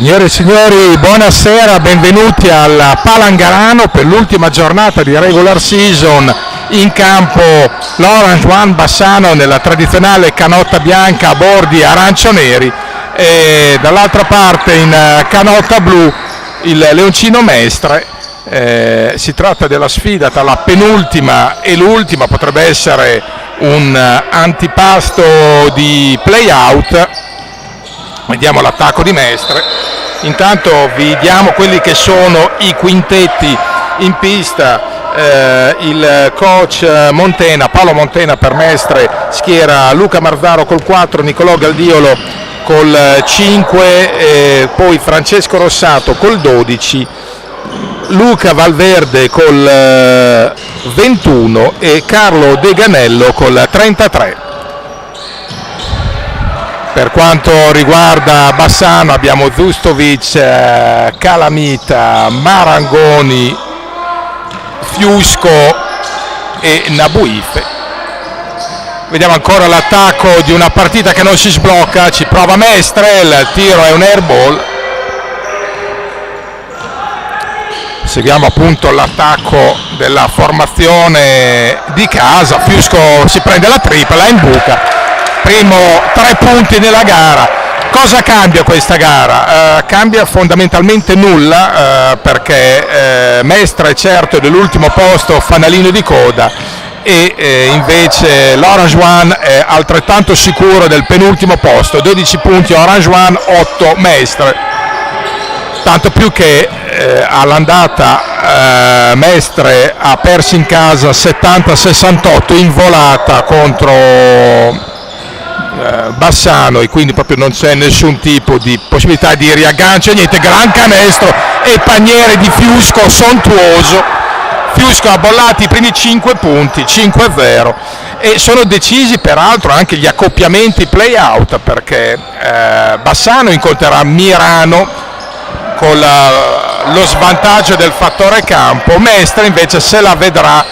Signore e signori, buonasera, benvenuti al Palangarano per l'ultima giornata di regular season. In campo l'Orange One Bassano nella tradizionale canotta bianca a bordi arancio-neri e dall'altra parte in canotta blu il Leoncino Mestre. Si tratta della sfida tra la penultima e l'ultima, potrebbe essere un antipasto di play-out. Vediamo l'attacco di Mestre. Intanto vi diamo quelli che sono i quintetti in pista. Il coach Paolo Montena per Mestre schiera Luca Marzaro col 4, Nicolò Galdiolo col 5, poi Francesco Rossato col 12, Luca Valverde col 21 e Carlo De Ganello col 33. Per quanto riguarda Bassano abbiamo Zustovic, Calamita, Marangoni, Fiusco e Nabuife. Vediamo ancora l'attacco di una partita che non si sblocca, ci prova Mestre, il tiro è un airball. Seguiamo appunto l'attacco della formazione di casa, Fiusco si prende la tripla, in buca. Primo 3 punti nella gara. Cosa cambia questa gara? Cambia fondamentalmente nulla perché Mestre è certo dell'ultimo posto, fanalino di coda, e invece l'Orange One è altrettanto sicuro del penultimo posto, 12 punti Orange One, 8 Mestre. Tanto più che all'andata Mestre ha perso in casa 70-68 in volata contro Bassano, e quindi proprio non c'è nessun tipo di possibilità di riaggancio, niente. Gran canestro e paniere di Fiusco sontuoso. Fiusco ha bollato i primi 5 punti, 5-0, e sono decisi peraltro anche gli accoppiamenti play out perché Bassano incontrerà Mirano con lo svantaggio del fattore campo, Mestre invece se la vedrà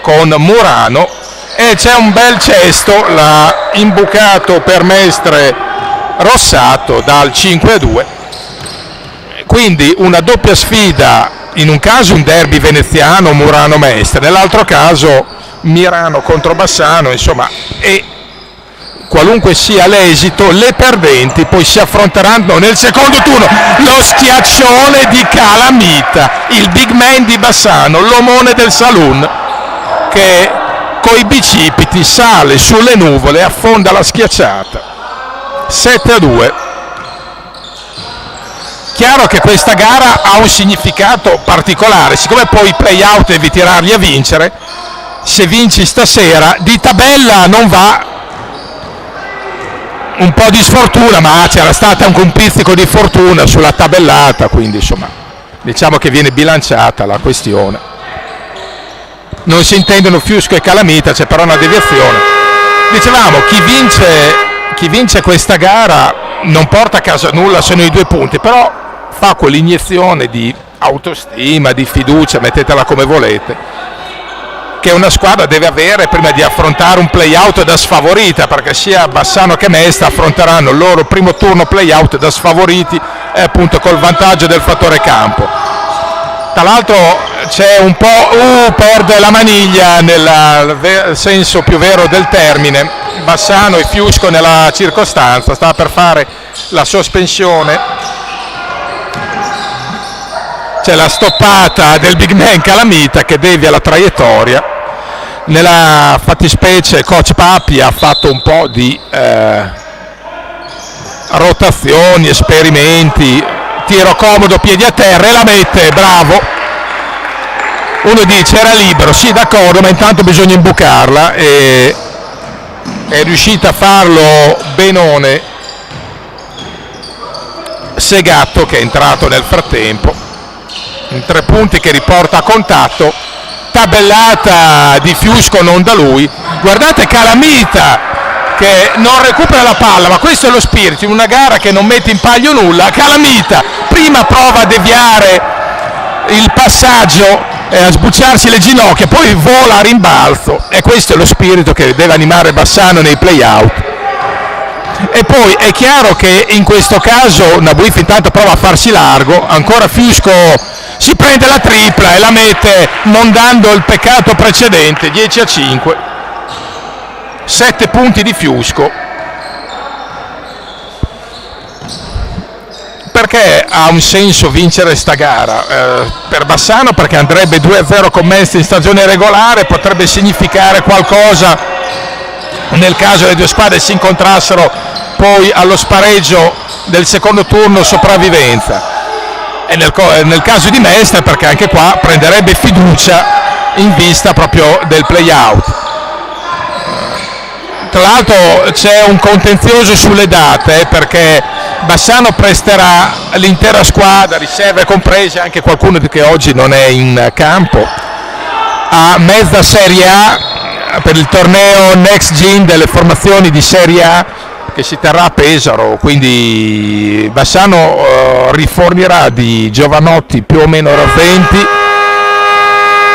con Murano. E c'è un bel cesto, l'ha imbucato per Mestre Rossato dal 5-2, quindi una doppia sfida, in un caso un derby veneziano Murano-Mestre, nell'altro caso Mirano contro Bassano, insomma, e qualunque sia l'esito le perdenti poi si affronteranno nel secondo turno. Lo schiaccione di Calamita, il big man di Bassano, l'omone del saloon, che coi bicipiti sale sulle nuvole e affonda la schiacciata. 7-2. Chiaro che questa gara ha un significato particolare, siccome poi i play-out devi tirarli a vincere. Se vinci stasera di tabella non va, un po' di sfortuna, ma c'era stata un pizzico di fortuna sulla tabellata, quindi insomma diciamo che viene bilanciata la questione. Non si intendono Fiusco e Calamita, c'è però una deviazione. Dicevamo, chi vince questa gara non porta a casa nulla se non i 2 punti, però fa quell'iniezione di autostima, di fiducia, mettetela come volete, che una squadra deve avere prima di affrontare un play-out da sfavorita, perché sia Bassano che Mestre affronteranno il loro primo turno play-out da sfavoriti, appunto col vantaggio del fattore campo. Tra l'altro c'è un po' perde la maniglia nel senso più vero del termine. Bassano e Fiusco nella circostanza stava per fare la sospensione, c'è la stoppata del big man Calamita che devia la traiettoria. Nella fattispecie coach Papi ha fatto un po' di rotazioni, esperimenti, tiro comodo, piedi a terra e la mette, bravo. Uno dice era libero, sì d'accordo, ma intanto bisogna imbucarla, e è riuscita a farlo benone Segatto, che è entrato nel frattempo in 3 punti, che riporta a contatto. Tabellata di Fiusco non da lui, guardate Calamita che non recupera la palla, ma questo è lo spirito in una gara che non mette in palio nulla. Calamita prima prova a deviare il passaggio, a sbucciarsi le ginocchia, poi vola a rimbalzo, e questo è lo spirito che deve animare Bassano nei play-out. E poi è chiaro che in questo caso Nabuif intanto prova a farsi largo, ancora Fiusco si prende la tripla e la mette non dando il peccato precedente, 10-5, 7 punti di Fiusco. Perché ha un senso vincere sta gara? Per Bassano perché andrebbe 2-0 con Mestre in stagione regolare, potrebbe significare qualcosa nel caso le due squadre si incontrassero poi allo spareggio del secondo turno sopravvivenza, e nel caso di Mestre perché anche qua prenderebbe fiducia in vista proprio del play-out. Tra l'altro c'è un contenzioso sulle date perché Bassano presterà l'intera squadra, riserve comprese, anche qualcuno che oggi non è in campo, a mezza Serie A per il torneo Next Gen delle formazioni di Serie A che si terrà a Pesaro, quindi Bassano rifornirà di giovanotti più o meno roventi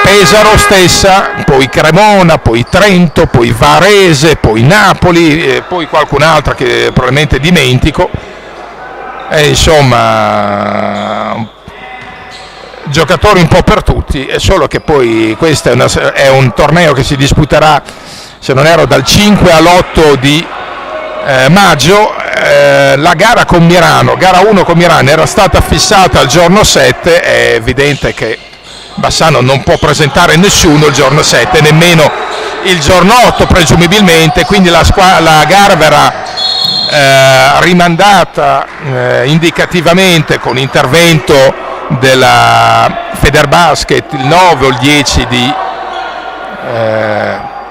Pesaro stessa, poi Cremona, poi Trento, poi Varese, poi Napoli, e poi qualcun'altra che probabilmente dimentico, e insomma giocatori un po' per tutti, è solo che poi questo è un torneo che si disputerà, se non erro, dal 5 all'8 di maggio. La gara con Mirano, gara 1 con Mirano, era stata fissata al giorno 7, è evidente che Bassano non può presentare nessuno il giorno 7, nemmeno il giorno 8 presumibilmente, quindi la gara verrà rimandata indicativamente con intervento della Federbasket il 9 o il 10 di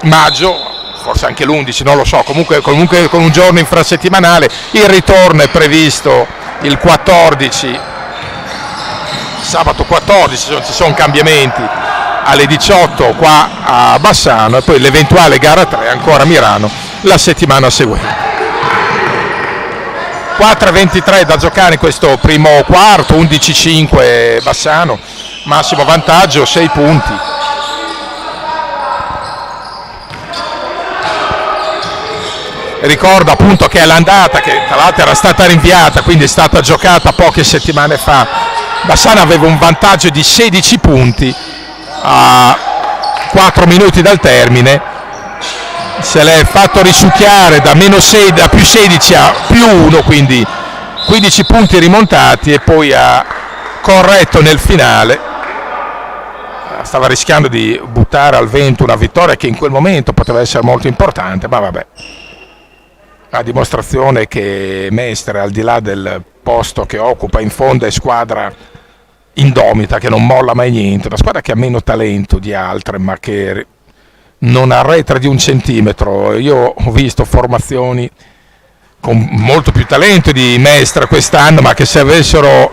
maggio, forse anche l'11, non lo so, comunque con un giorno infrasettimanale. Il ritorno è previsto il 14, sabato 14, ci sono cambiamenti, alle 18 qua a Bassano, e poi l'eventuale gara 3 ancora a Mirano la settimana seguente. 4-23 da giocare in questo primo quarto, 11-5 Bassano, massimo vantaggio 6 punti. Ricordo appunto che è l'andata, che tra l'altro era stata rinviata, quindi è stata giocata poche settimane fa, Bassano aveva un vantaggio di 16 punti a 4 minuti dal termine, se l'è fatto risucchiare da più 16 a più 1, quindi 15 punti rimontati, e poi ha corretto nel finale. Stava rischiando di buttare al vento una vittoria che in quel momento poteva essere molto importante, ma vabbè, a dimostrazione che Mestre, al di là del posto che occupa in fondo, è squadra indomita, che non molla mai niente, una squadra che ha meno talento di altre ma che non arretra di un centimetro. Io ho visto formazioni con molto più talento di Mestre quest'anno, ma che se avessero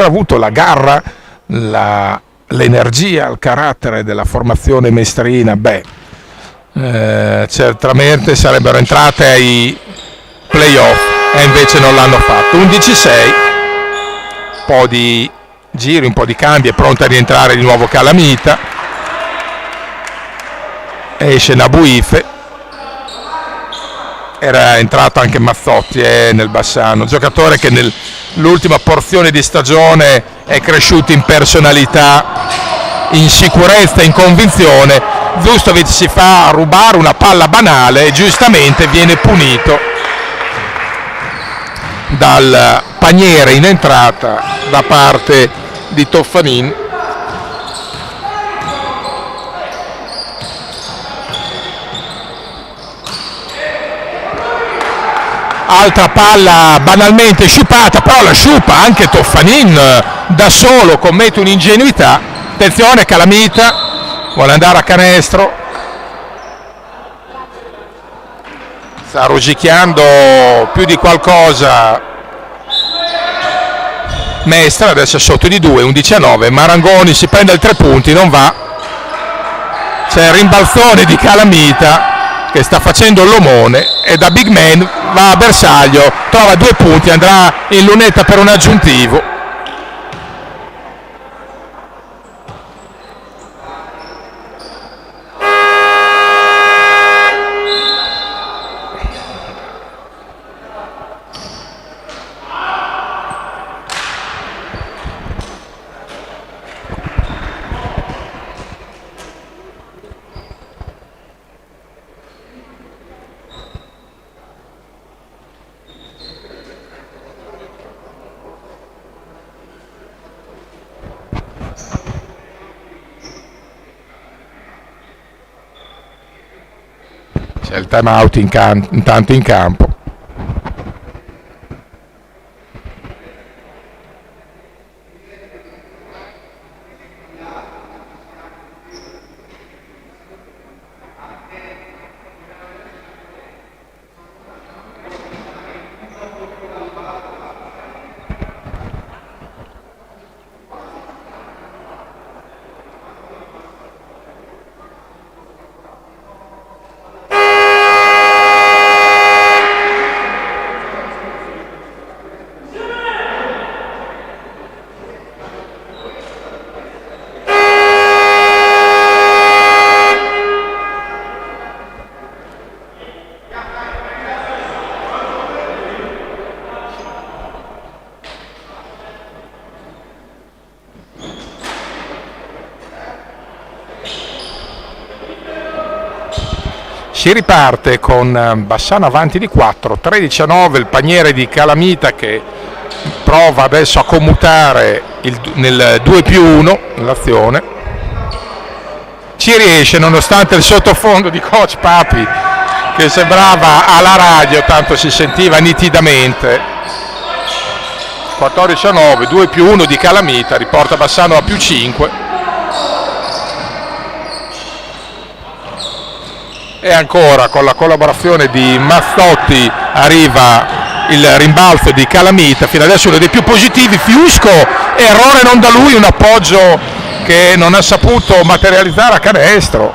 avuto la garra, l'energia, il carattere della formazione mestrina, certamente sarebbero entrate ai playoff, e invece non l'hanno fatto. 11-6, un po' di giri, un po' di cambi, è pronta a rientrare di nuovo Calamita, esce Nabuif, era entrato anche Mazzotti nel Bassano, giocatore che nell'ultima porzione di stagione è cresciuto in personalità, in sicurezza, in convinzione. Vustovic si fa rubare una palla banale e giustamente viene punito dal paniere in entrata da parte di Toffanin. Altra palla banalmente sciupata, però la sciupa anche Toffanin da solo, commette un'ingenuità. Attenzione, Calamita vuole andare a canestro, sta rosicchiando più di qualcosa Mestre, adesso è sotto di 2, 11-9, Marangoni si prende il 3 punti, non va, c'è il rimbalzone di Calamita che sta facendo l'omone, e da big man va a bersaglio, trova 2 punti, andrà in lunetta per un aggiuntivo. C'è il time out intanto in campo. Si riparte con Bassano avanti di 4, 13-9 il paniere di Calamita che prova adesso a commutare nel 2+1 l'azione. Ci riesce nonostante il sottofondo di coach Papi che sembrava alla radio, tanto si sentiva nitidamente. 14-9, 2+1 di Calamita, riporta Bassano a +5. E ancora con la collaborazione di Mazzotti arriva il rimbalzo di Calamita, fino adesso uno dei più positivi. Fiusco, errore non da lui, un appoggio che non ha saputo materializzare a canestro.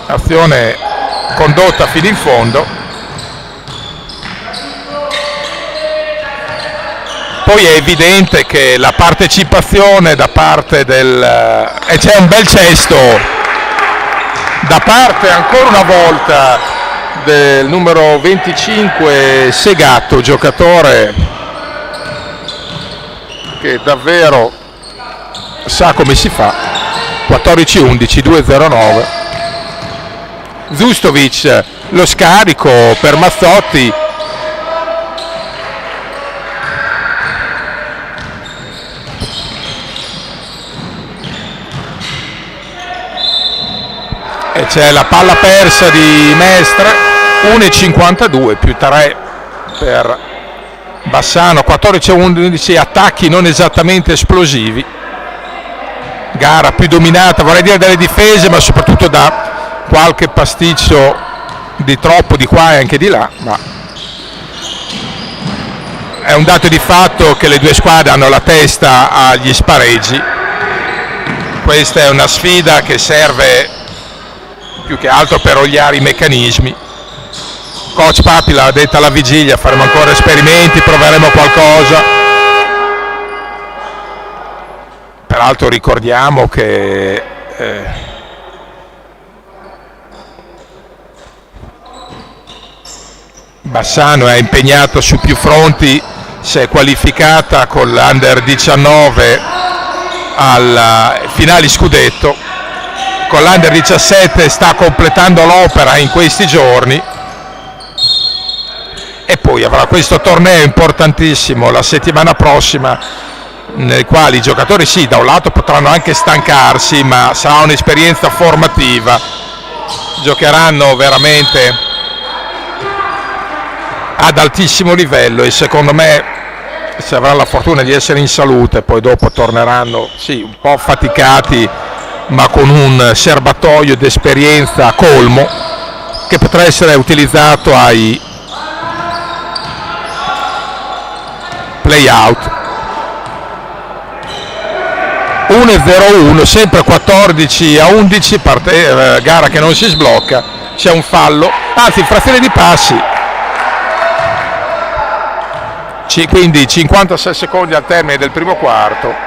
Azione condotta fino in fondo. Poi è evidente che la partecipazione da parte e c'è un bel cesto da parte ancora una volta del numero 25 Segatto, giocatore che davvero sa come si fa. 14-11, 2-0-9. Zustovic, lo scarico per Mazzotti. E c'è la palla persa di Mestre, 1,52 più 3 per Bassano. 14-11, attacchi non esattamente esplosivi, gara più dominata, vorrei dire, dalle difese, ma soprattutto da qualche pasticcio di troppo di qua e anche di là, ma è un dato di fatto che le due squadre hanno la testa agli spareggi. Questa è una sfida che serve più che altro per oliare i meccanismi. Coach Papi l'ha detta alla vigilia, faremo ancora esperimenti, proveremo qualcosa. Peraltro ricordiamo che Bassano è impegnato su più fronti, si è qualificata con l'Under 19 al finali scudetto. Con l'Under 17 sta completando l'opera in questi giorni e poi avrà questo torneo importantissimo la settimana prossima, nel quale i giocatori sì, da un lato potranno anche stancarsi, ma sarà un'esperienza formativa, giocheranno veramente ad altissimo livello e secondo me, se avranno la fortuna di essere in salute, poi dopo torneranno sì un po' faticati, ma con un serbatoio d'esperienza a colmo che potrà essere utilizzato ai play-out. 1-0-1, sempre 14-11, gara che non si sblocca, c'è un fallo, anzi infrazione di passi. Quindi 56 secondi al termine del primo quarto.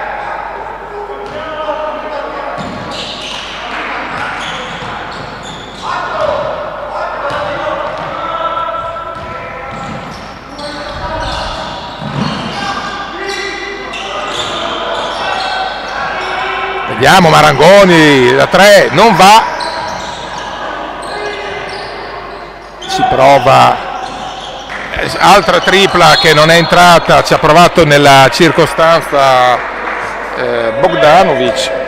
Vediamo Marangoni, da 3, non va. Si prova, altra tripla che non è entrata, ci ha provato nella circostanza Bogdanovic.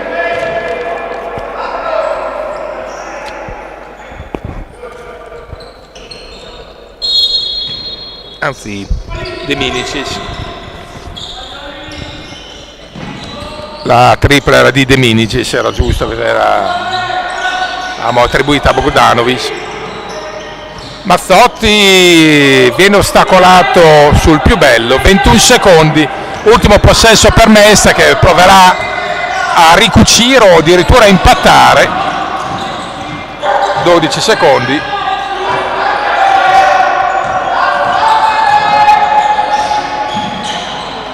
anzi De Minicis. La tripla era di De Minicis, era giusto, avevamo attribuita a Bogdanovic. Mazzotti viene ostacolato sul più bello, 21 secondi, ultimo possesso per Mestre che proverà a ricucire o addirittura a impattare. 12 secondi.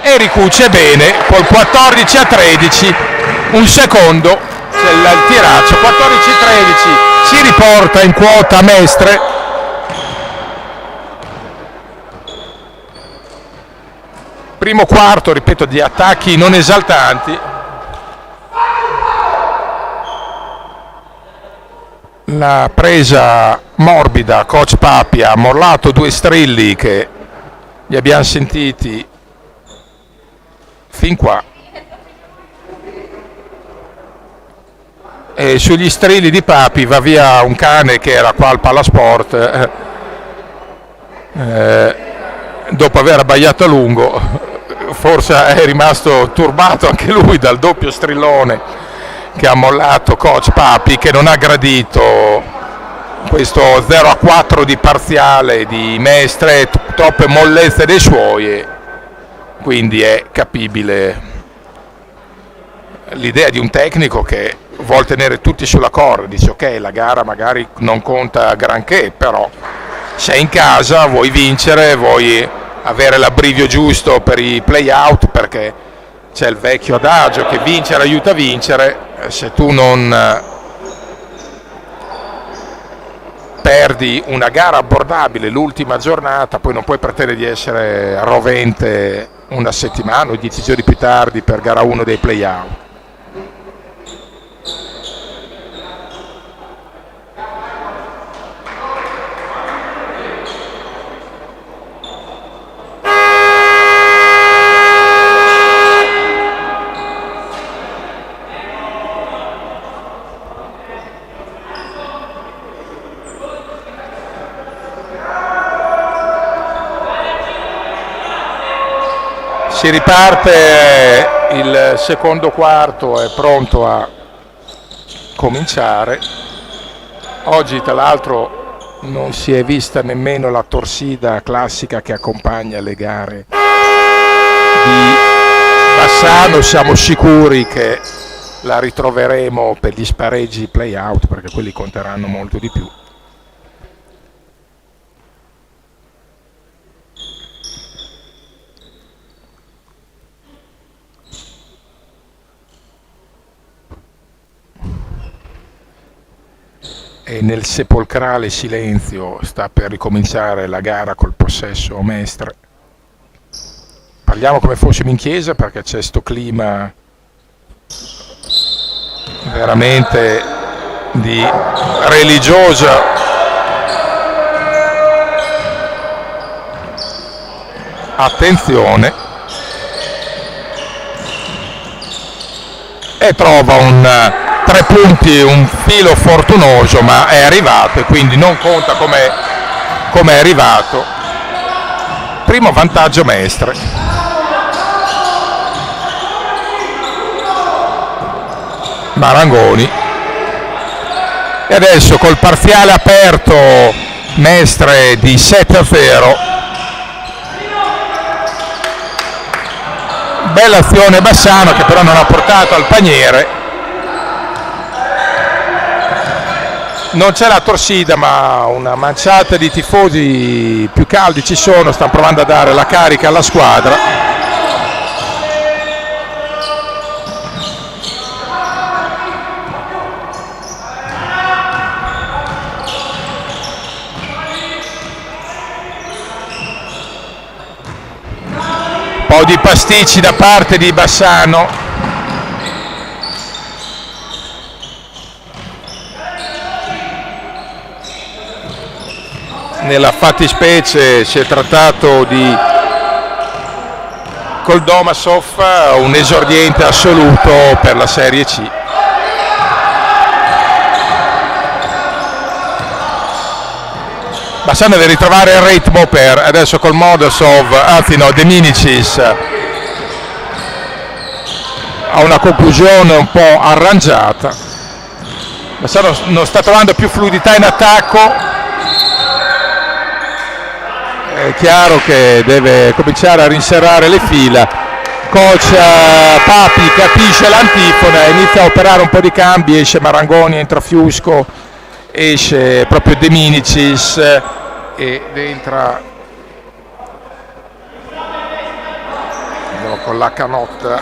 E ricuce bene col 14-13, un secondo, c'è il tiraccio, 14-13, si riporta in quota Mestre. Primo quarto, ripeto, di attacchi non esaltanti. La presa morbida, coach Papi ha mollato due strilli che li abbiamo sentiti fin qua, e sugli strilli di Papi va via un cane che era qua al Palasport dopo aver abbaiato a lungo, forse è rimasto turbato anche lui dal doppio strillone che ha mollato coach Papi, che non ha gradito questo 0-4 di parziale di Mestre, troppe mollezze dei suoi, quindi è capibile l'idea di un tecnico che vuol tenere tutti sulla corda, dice ok, la gara magari non conta granché, però sei in casa, vuoi vincere, vuoi avere l'abbrivio giusto per i play-out, perché c'è il vecchio adagio che vincere aiuta a vincere. Se tu non perdi una gara abbordabile l'ultima giornata, poi non puoi pretendere di essere rovente una settimana o 10 giorni più tardi per gara 1 dei play-out. Si riparte, il secondo quarto è pronto a cominciare. Oggi tra l'altro non si è vista nemmeno la torsida classica che accompagna le gare di Bassano. Siamo sicuri che la ritroveremo per gli spareggi play-out, perché quelli conteranno molto di più. E nel sepolcrale silenzio sta per ricominciare la gara col possesso Mestre. Parliamo come fossimo in chiesa, perché c'è sto clima veramente di religiosa attenzione, e trova un 3 punti, un filo fortunoso, ma è arrivato e quindi non conta come è arrivato. Primo vantaggio Mestre. Marangoni. E adesso col parziale aperto Mestre di 7-0. Bella azione Bassano, che però non ha portato al paniere. Non c'è la torsida, ma una manciata di tifosi più caldi ci sono, stanno provando a dare la carica alla squadra. Un po' di pasticci da parte di Bassano. Nella fattispecie si è trattato di Koldomasov, un esordiente assoluto per la Serie C. Bassano deve ritrovare il ritmo per adesso col Modosov, anzi no, De Minicis ha una conclusione un po' arrangiata. Bassano non sta trovando più fluidità in attacco, è chiaro che deve cominciare a rinserrare le fila. Coach Papi capisce l'antifona, inizia a operare un po' di cambi, esce Marangoni, entra Fiusco, esce proprio De Minicis ed entra con la canotta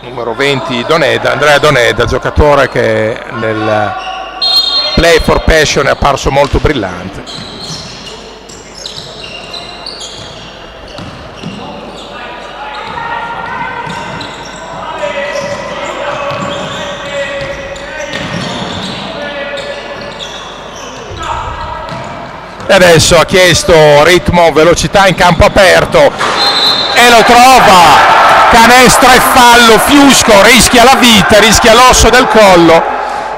numero 20 Doneda, Andrea Doneda, giocatore che nel Play for Passion è apparso molto brillante. E adesso ha chiesto ritmo, velocità in campo aperto e lo trova. Canestro e fallo, Fiusco rischia la vita, rischia l'osso del collo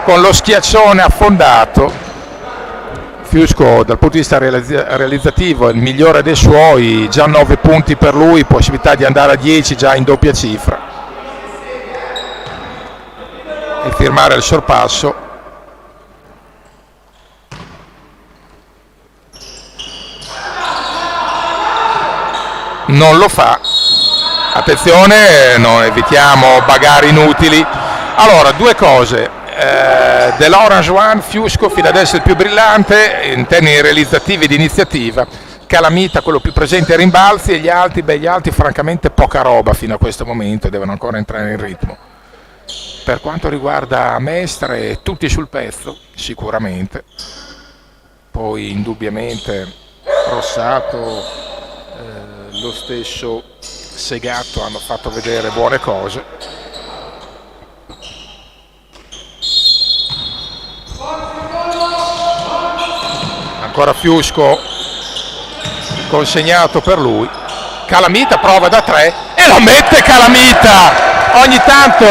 con lo schiaccione affondato. Fiusco dal punto di vista realizzativo è il migliore dei suoi, già 9 punti per lui, possibilità di andare a 10 già in doppia cifra e firmare il sorpasso. Non lo fa. Attenzione, non evitiamo bagarre inutili. Allora, due cose. Dell'Orange One, Fiusco fino adesso il più brillante in termini realizzativi di iniziativa. Calamita quello più presente ai rimbalzi e gli altri francamente poca roba fino a questo momento, devono ancora entrare in ritmo. Per quanto riguarda Mestre, tutti sul pezzo, sicuramente. Poi indubbiamente Rossato, lo stesso Segatto hanno fatto vedere buone cose. Ancora Fiusco consegnato per lui. Calamita prova da 3 e lo mette Calamita. Ogni tanto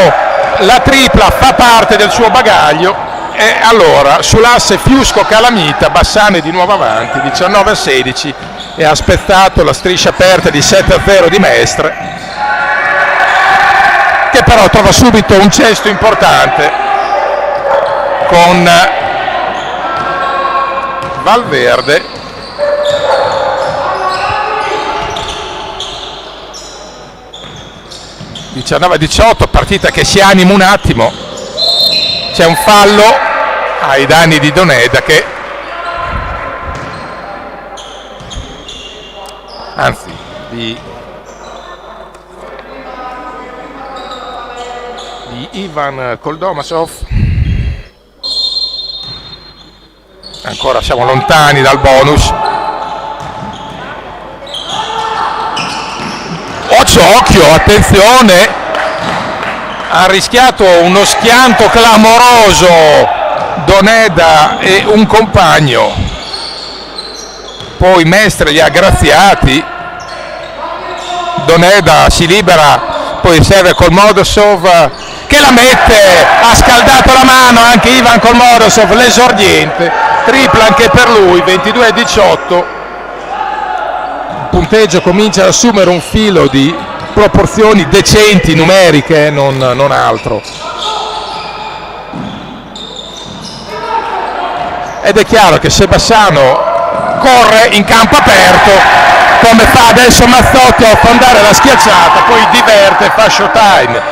la tripla fa parte del suo bagaglio. E allora sull'asse Fiusco-Calamita Bassano è di nuovo avanti 19-16 e ha spezzato la striscia aperta di 7-0 di Mestre, che però trova subito un cesto importante con Valverde. – 19-18, partita che si anima un attimo. C'è un fallo ai danni di Doneda che, anzi di Ivan Koldomasov. Ancora siamo lontani dal bonus. Occhio, attenzione, ha rischiato uno schianto clamoroso Doneda e un compagno, poi Mestre li ha graziati. Doneda si libera, poi serve col Modosov che la mette, ha scaldato la mano anche Ivan Kolmodosov, l'esordiente, tripla anche per lui, 22-18. Il punteggio comincia ad assumere un filo di proporzioni decenti numeriche, non altro. Ed è chiaro che se Bassano corre in campo aperto, come fa adesso Mazzotti a affondare la schiacciata, poi diverte, fa showtime.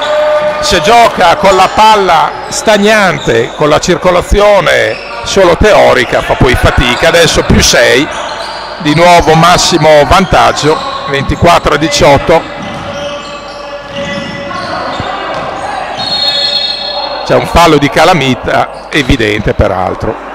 Se gioca con la palla stagnante, con la circolazione solo teorica, fa poi fatica. Adesso più 6, di nuovo massimo vantaggio, 24-18. C'è un fallo di Calamita, evidente peraltro.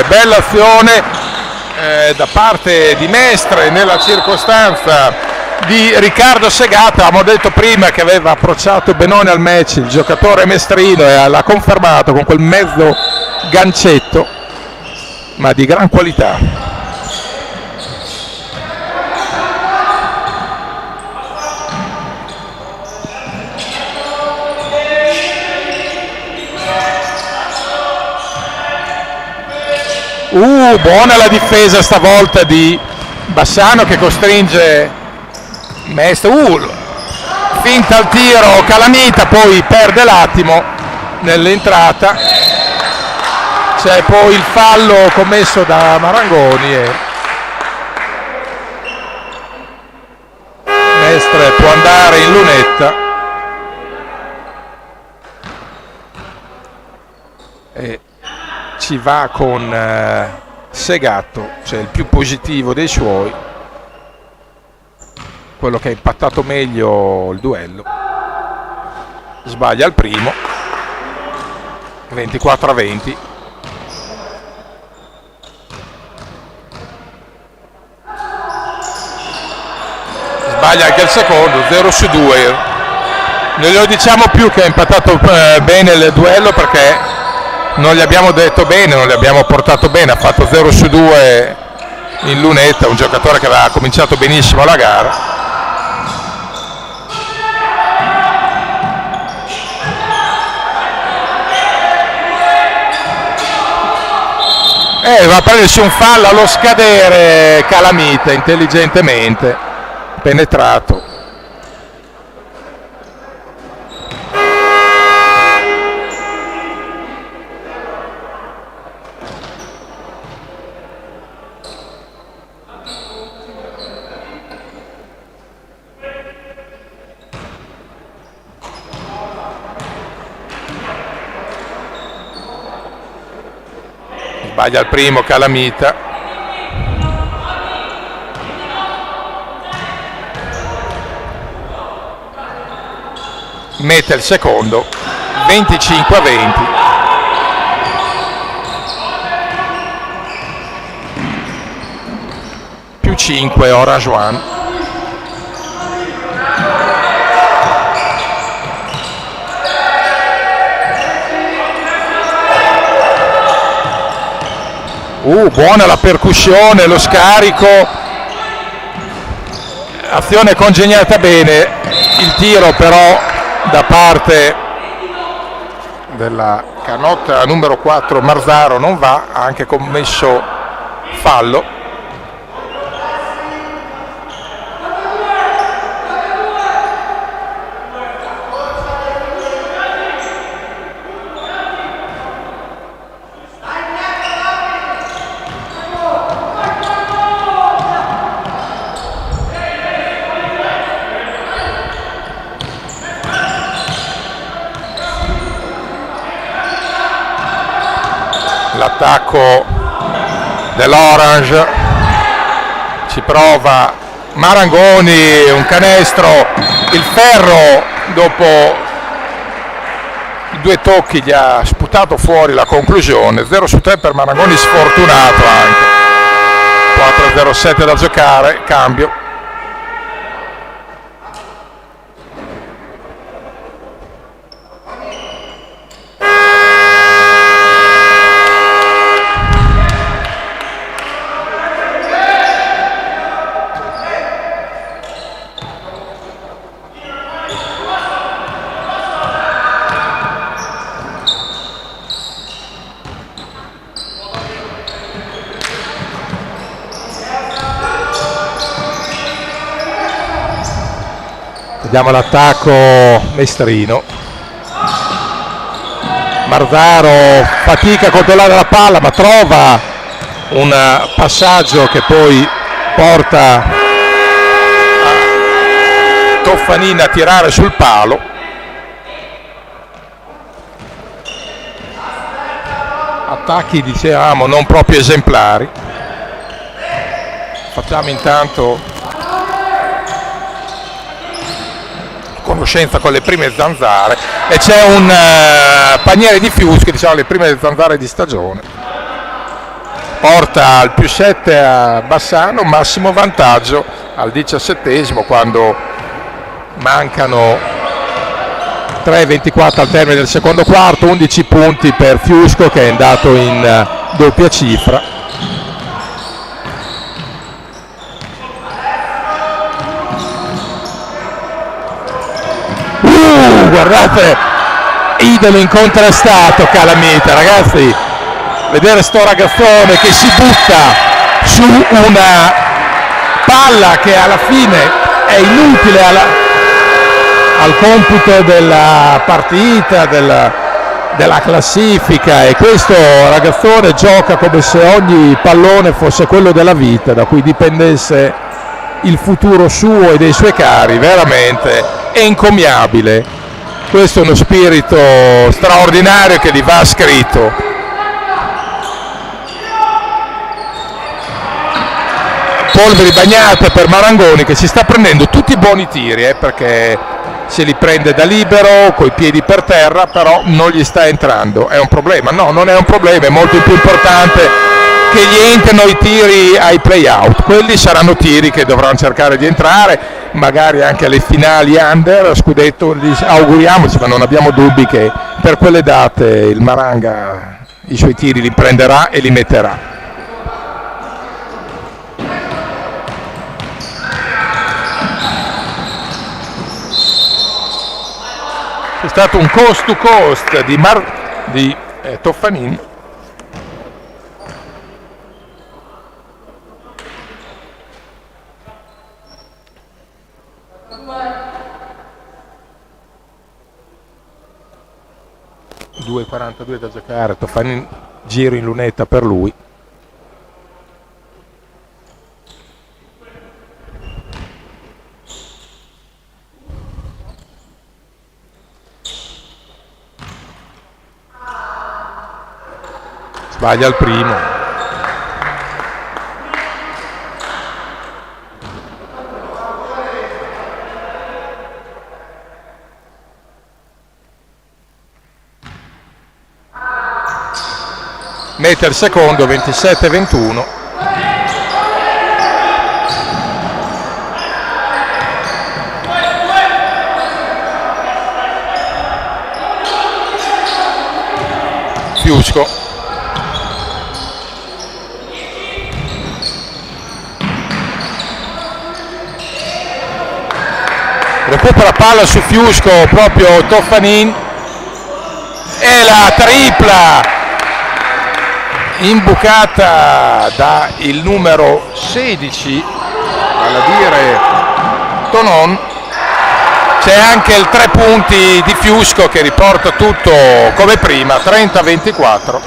bella azione da parte di Mestre nella circostanza di Riccardo Segata. Abbiamo detto prima che aveva approcciato benone al match il giocatore mestrino e l'ha confermato con quel mezzo gancetto, ma di gran qualità. Buona la difesa stavolta di Bassano che costringe Mestre. Finta al tiro Calamita, poi perde l'attimo nell'entrata. C'è poi il fallo commesso da Marangoni e Mestre può andare in lunetta e ci va con Segato, cioè il più positivo dei suoi, quello che ha impattato meglio il duello. Sbaglia il primo, 24-20. Sbaglia anche il secondo, 0-2. Non glielo diciamo più che ha impattato bene il duello perché non gli abbiamo detto bene, non gli abbiamo portato bene. Ha fatto 0-2 in lunetta, un giocatore che aveva cominciato benissimo la gara. Va a prendersi un fallo allo scadere Calamita, intelligentemente penetrato. Sbaglia il primo Calamita. Mette il secondo, 25-20. Più 5 Orange One. Buona la percussione, lo scarico, azione congegnata bene, il tiro però da parte della canotta numero 4 Marzaro non va, ha anche commesso fallo. L'attacco dell'Orange, ci prova Marangoni, un canestro, il ferro dopo 2 tocchi gli ha sputato fuori la conclusione. 0-3 per Marangoni, sfortunato anche. 4-0-7 da giocare, cambio. Vediamo l'attacco mestrino. Marzaro fatica a controllare la palla ma trova un passaggio che poi porta Toffanini a tirare sul palo. Attacchi, dicevamo, non proprio esemplari. Facciamo intanto conoscenza con le prime zanzare e c'è un paniere di Fiuschi, diciamo le prime zanzare di stagione. porta al +7 a Bassano, massimo vantaggio al 17esimo quando mancano 3:24 al termine del secondo quarto. 11 punti per Fiusco che è andato in doppia cifra. Guardate, idolo incontrastato Calamita, ragazzi. Vedere sto ragazzone che si butta su una palla che alla fine è inutile al computo della partita, della classifica, e questo ragazzone gioca come se ogni pallone fosse quello della vita, da cui dipendesse il futuro suo e dei suoi cari. Veramente è encomiabile. Questo è uno spirito straordinario che gli va scritto. Polveri bagnate per Marangoni che si sta prendendo tutti i buoni tiri, perché se li prende da libero, coi piedi per terra, però non gli sta entrando. È un problema? No, non è un problema, è molto più importante che gli entrino i tiri ai play-out. Quelli saranno tiri che dovranno cercare di entrare, magari anche alle finali under, scudetto, auguriamoci, ma non abbiamo dubbi che per quelle date il Maranga i suoi tiri li prenderà e li metterà. È stato un coast to coast di Toffanin. (2:42 da giocare). Toffanin, giro in lunetta per lui. Sbaglia il primo. Mette il secondo, 27-21. Fiusco. Recupera palla su Fiusco proprio Toffanin e la tripla imbucata da il numero 16, vale a dire Tonon. C'è anche il 3 punti di Fiusco che riporta tutto come prima, 30-24.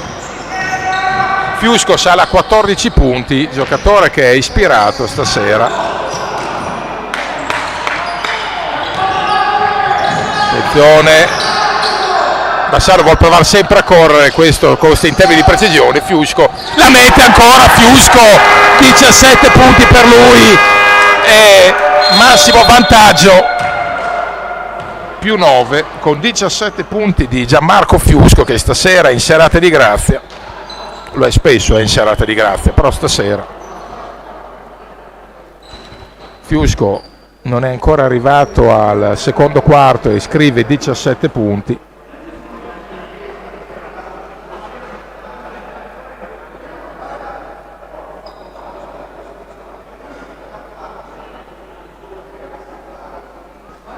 Fiusco sale a 14 punti, giocatore che è ispirato stasera. Attenzione, Bassano vuole provare sempre a correre, questo costa in termini di precisione. Fiusco la mette ancora, Fiusco, 17 punti per lui e massimo vantaggio +9 con 17 punti di Gianmarco Fiusco, che stasera è in serata di grazia. Lo è spesso, è in serata di grazia, però stasera Fiusco non è ancora arrivato al secondo quarto e scrive 17 punti.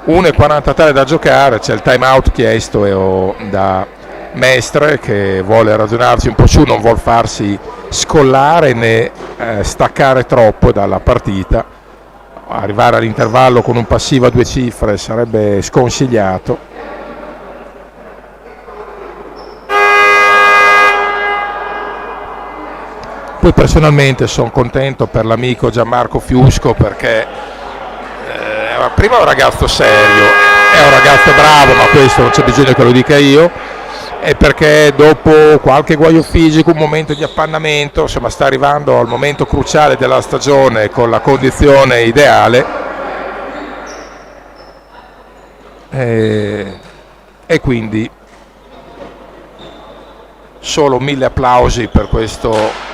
(1:43 da giocare), c'è il time out chiesto da Mestre che vuole ragionarci un po' su, non vuol farsi scollare né staccare troppo dalla partita. Arrivare all'intervallo con un passivo a 2 cifre sarebbe sconsigliato. Poi personalmente sono contento per l'amico Gianmarco Fiusco, perché prima è un ragazzo serio, è un ragazzo bravo, ma questo non c'è bisogno che lo dica io, e perché dopo qualche guaio fisico, un momento di appannamento, insomma sta arrivando al momento cruciale della stagione con la condizione ideale, e quindi solo 1000 applausi per questo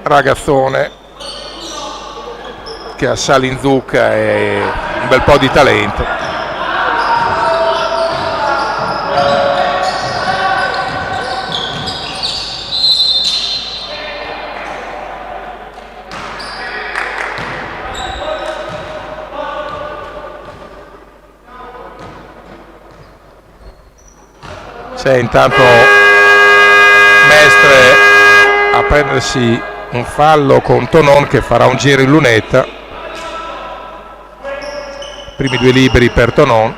ragazzone che assale in zucca e un bel po' di talento. C'è intanto Mestre a prendersi un fallo con Tonon che farà un giro in lunetta. Primi due liberi per Tonon.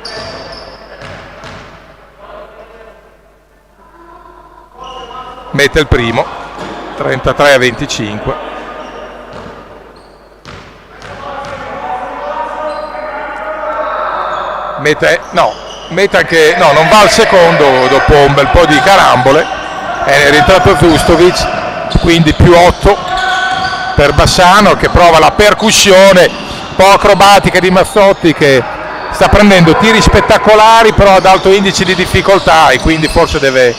Mette il primo, 33-25. Mette anche, no, non va al secondo dopo un bel po' di carambole. È rientrato Zustovic, quindi più 8 per Bassano che prova la percussione un po' acrobatica di Mazzotti, che sta prendendo tiri spettacolari però ad alto indice di difficoltà e quindi forse deve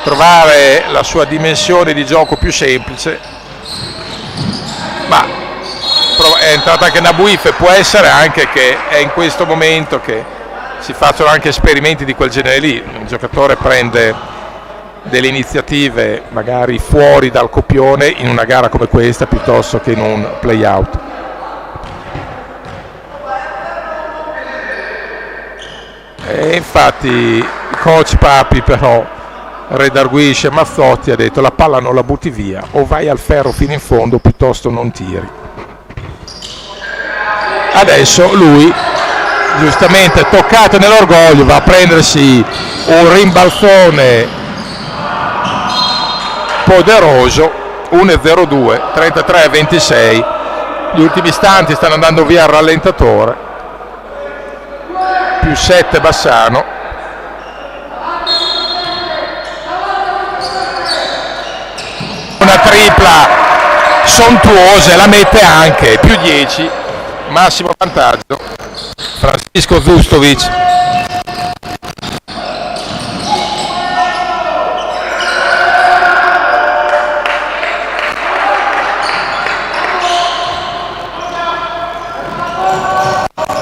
trovare la sua dimensione di gioco più semplice. Ma è entrata anche Nabuif e può essere anche che è in questo momento che si facciano anche esperimenti di quel genere lì. Un giocatore prende delle iniziative magari fuori dal copione in una gara come questa piuttosto che in un play out. E infatti il coach Papi però redarguisce Mazzotti, ha detto la palla non la butti via, o vai al ferro fino in fondo piuttosto non tiri. Adesso lui, giustamente toccato nell'orgoglio, va a prendersi un rimbalzone poderoso. 1-0-2, 33-26. Gli ultimi istanti stanno andando via al rallentatore. Più 7 Bassano. Una tripla sontuosa e la mette anche, più 10, massimo vantaggio. Francisco Zustovic.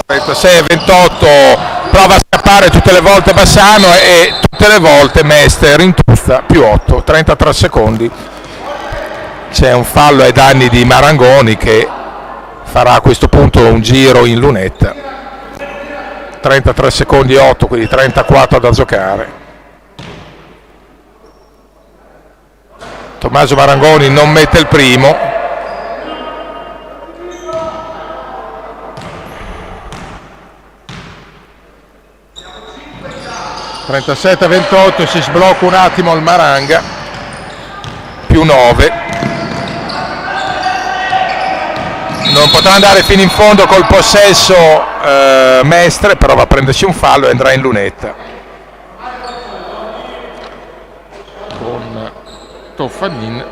(36 e 28), prova a scappare tutte le volte Bassano e tutte le volte Mestre rintuzza, più 8, 33 secondi. C'è un fallo ai danni di Marangoni che farà a questo punto un giro in lunetta. 33 secondi e 8, quindi 34 da giocare. Tommaso Marangoni non mette il primo. (37-28), si sblocca un attimo il Maranga, più 9. Non potrà andare fino in fondo col possesso Mestre, però va a prendersi un fallo e andrà in lunetta con Toffanin.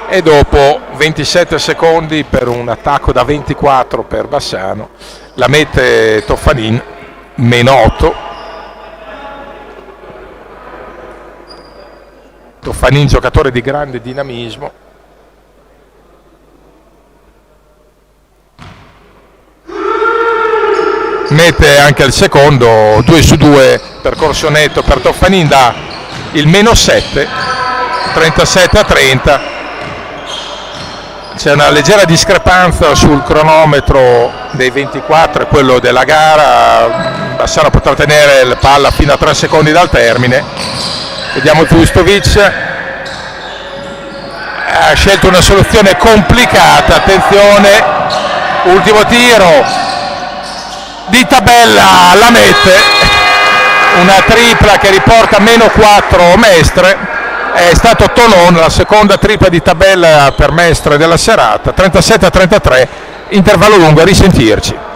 E dopo 27 secondi per un attacco da 24 per Bassano, la mette Toffanin, meno 8. Toffanin, giocatore di grande dinamismo. Mette anche il secondo, 2 su 2, percorso netto per Toffanin, da il meno 7, 37-30. C'è una leggera discrepanza sul cronometro dei 24 e quello della gara. Bassano potrà tenere la palla fino a 3 secondi dal termine. Vediamo Zustovic, ha scelto una soluzione complicata, attenzione, ultimo tiro di tabella, la mette, una tripla che riporta meno 4 Mestre. È stato Tonon, la seconda tripla di tabella per Mestre della serata. 37-33, intervallo lungo, a risentirci.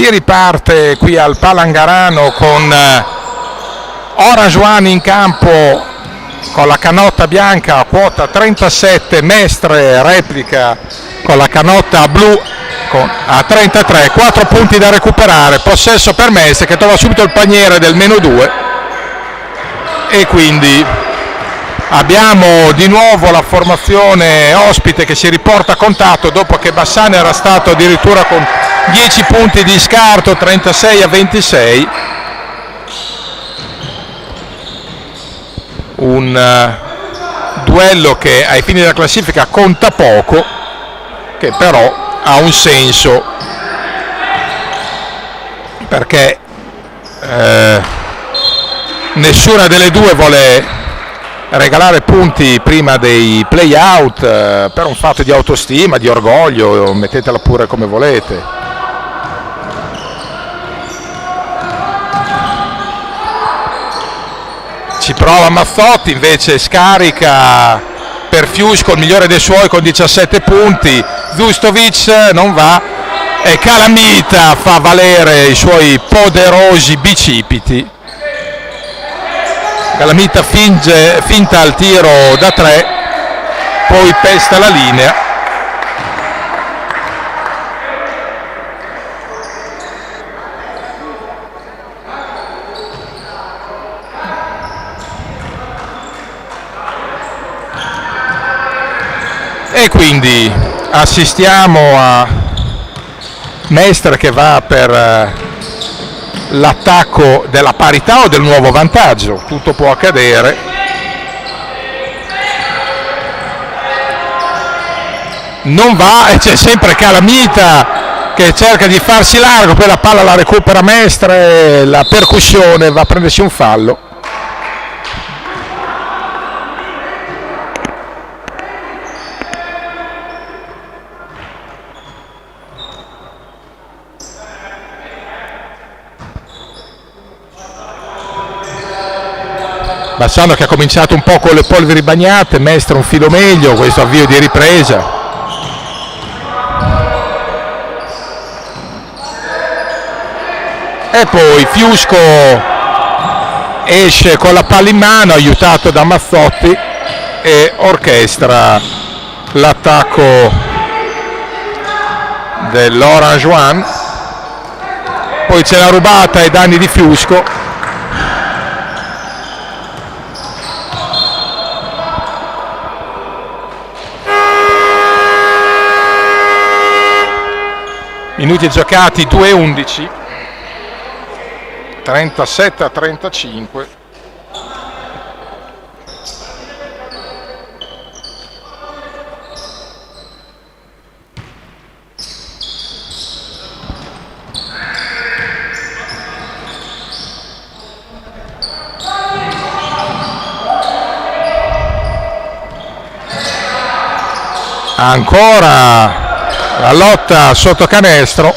Si riparte qui al Palangarano con Orange One in campo con la canotta bianca a quota 37, Mestre replica con la canotta blu a 33, 4 punti da recuperare, possesso per Mestre che trova subito il paniere del -2 e quindi abbiamo di nuovo la formazione ospite che si riporta a contatto dopo che Bassano era stato addirittura con 10 punti di scarto, 36-26. Un duello che ai fini della classifica conta poco, che però ha un senso perché nessuna delle due vuole regalare punti prima dei play-out per un fatto di autostima, di orgoglio, mettetela pure come volete. Ci prova Mazzotti, invece scarica per Fiusco, il migliore dei suoi con 17 punti, Zustovic non va e Calamita fa valere i suoi poderosi bicipiti. Calamita finta al tiro da 3, poi pesta la linea. E quindi assistiamo a Mestre che va per l'attacco della parità o del nuovo vantaggio, tutto può accadere. Non va e c'è sempre Calamita che cerca di farsi largo, poi la palla la recupera Mestre, la percussione va a prendersi un fallo. Bassano che ha cominciato un po' con le polveri bagnate, Mestre un filo meglio, questo avvio di ripresa. E poi Fiusco esce con la palla in mano, aiutato da Mazzotti, e orchestra l'attacco dell'Orange One. Poi c'è la rubata ai danni di Fiusco. Minuti giocati 2-11, 37-35. Ancora la lotta sotto canestro,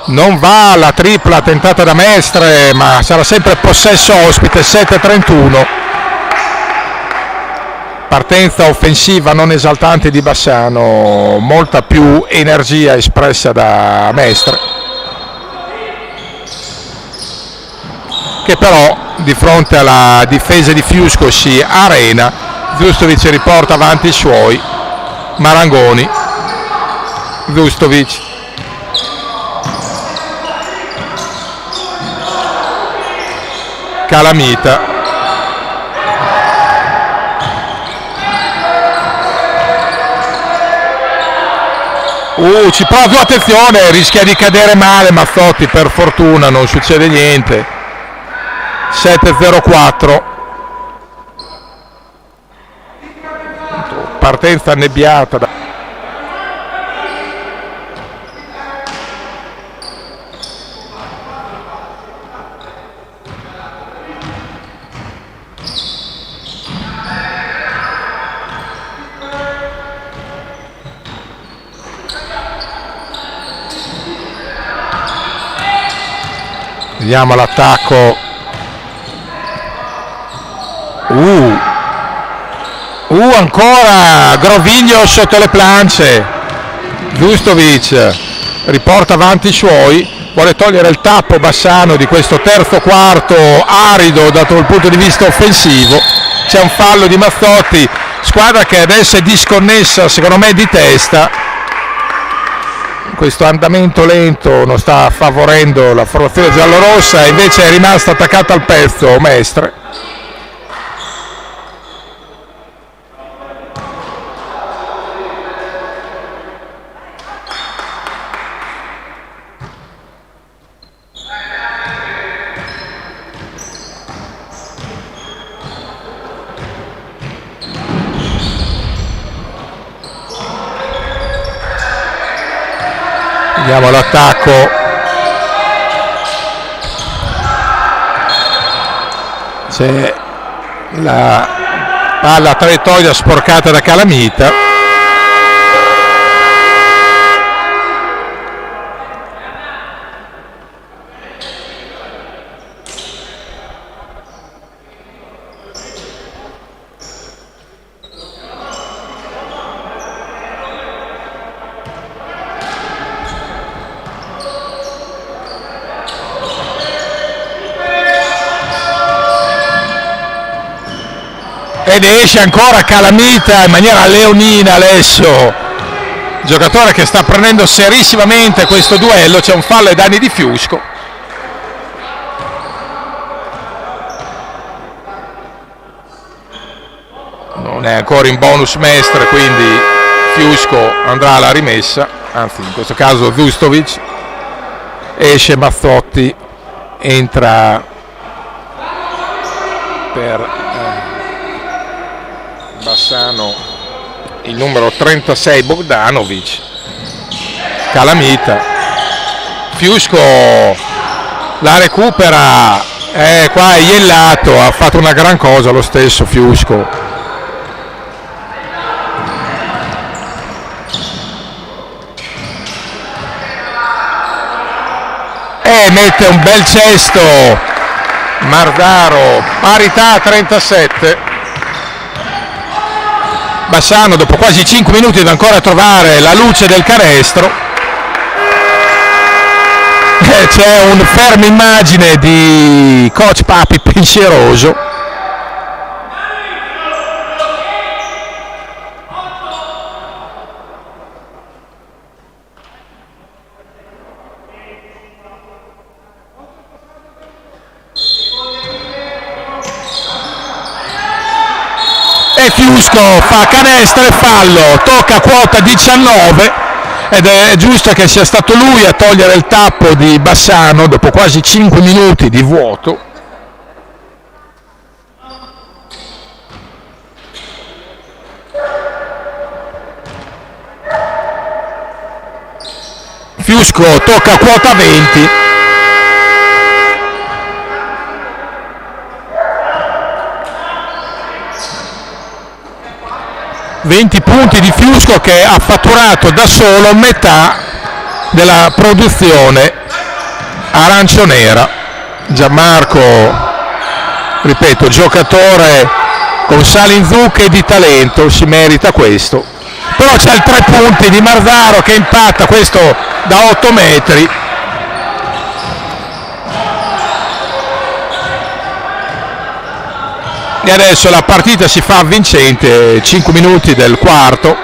non va la tripla tentata da Mestre, ma sarà sempre possesso ospite. 7-31, partenza offensiva non esaltante di Bassano, molta più energia espressa da Mestre, che però di fronte alla difesa di Fiusco si arena. Zustovic riporta avanti i suoi, Marangoni, Zustovic, Calamita, ci prova più attenzione, rischia di cadere male Mazzotti, per fortuna non succede niente. 7-04, partenza annebbiata da... Vediamo l'attacco. Ancora Groviglio sotto le planche. Zustovic riporta avanti i suoi, vuole togliere il tappo Bassano di questo terzo quarto arido dal punto di vista offensivo. C'è un fallo di Mazzotti, squadra che adesso è disconnessa secondo me di testa. Questo andamento lento non sta favorendo la formazione giallorossa e invece è rimasta attaccata al pezzo Mestre. Vediamo l'attacco, c'è la palla a traiettoria sporcata da Calamita. Ed esce ancora Calamita in maniera leonina adesso, giocatore che sta prendendo serissimamente questo duello. C'è un fallo ai danni di Fiusco. Non è ancora in bonus Mestre, quindi Fiusco andrà alla rimessa, anzi in questo caso Zustovic. Esce Mazzotti, entra per Bassano il numero 36 Bogdanovic. Calamita, Fiusco la recupera, qua è iellato, ha fatto una gran cosa lo stesso Fiusco. E mette un bel cesto Mardaro, parità a 37. Bassano dopo quasi 5 minuti deve ancora trovare la luce del canestro. C'è un fermo immagine di coach Papi pensieroso. Fiusco fa canestro e fallo, tocca quota 19 ed è giusto che sia stato lui a togliere il tappo di Bassano dopo quasi 5 minuti di vuoto. Fiusco tocca quota 20. Punti di Fiusco che ha fatturato da solo metà della produzione arancionera. Gianmarco, ripeto, giocatore con sale in zucche e di talento, si merita questo. Però c'è il 3 punti di Mardaro che impatta, questo da 8 metri. E adesso la partita si fa vincente, 5 minuti del quarto.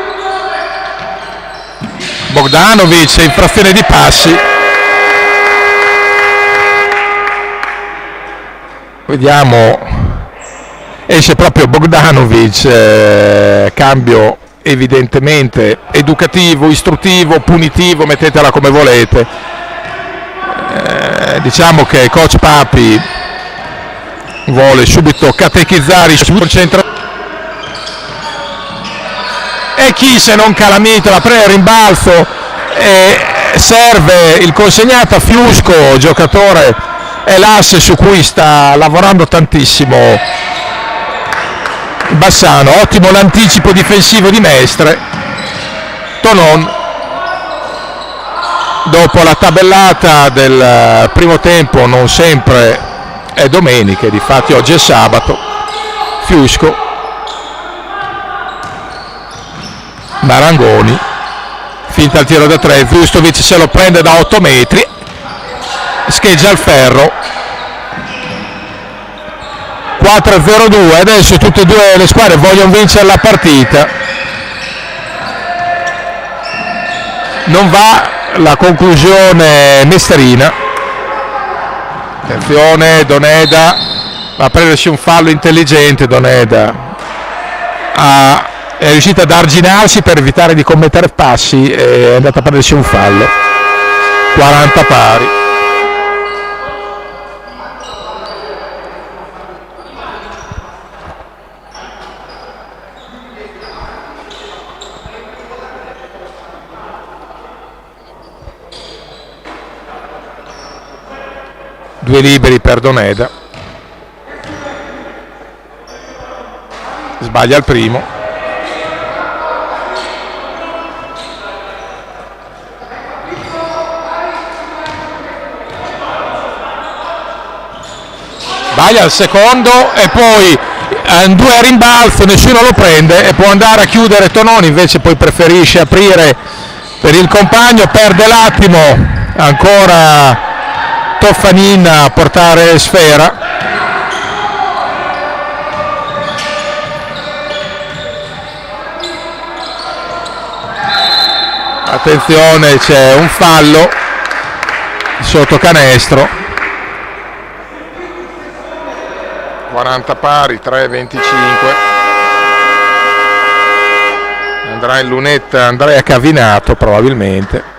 Bogdanovic, infrazione di passi. Vediamo, esce proprio Bogdanovic, cambio evidentemente educativo, istruttivo, punitivo, mettetela come volete. Diciamo che coach Papi vuole subito catechizzare, si concentra. E chi se non Calamita la prende il rimbalzo e serve il consegnato a Fiusco, giocatore, è l'asse su cui sta lavorando tantissimo Bassano. Ottimo l'anticipo difensivo di Mestre. Tonon, dopo la tabellata del primo tempo, non sempre è domenica, difatti oggi è sabato. Fiusco, Marangoni, finta il tiro da 3, Vustovic se lo prende da 8 metri, scheggia il ferro. 4-0-2, adesso tutte e due le squadre vogliono vincere la partita. Non va la conclusione mestrina. Attenzione, Doneda va a prendersi un fallo intelligente. Doneda è riuscita ad arginarsi per evitare di commettere passi e è andata a prendersi un fallo. 40 pari. Due liberi per Doneda, sbaglia il primo. Sbaglia il secondo e poi due a rimbalzo, nessuno lo prende e può andare a chiudere Tononi, invece poi preferisce aprire per il compagno, perde l'attimo, ancora Toffanin a portare sfera. Attenzione, c'è un fallo sotto canestro. 40 pari, 3-25. Andrà in lunetta Andrea Cavinato probabilmente.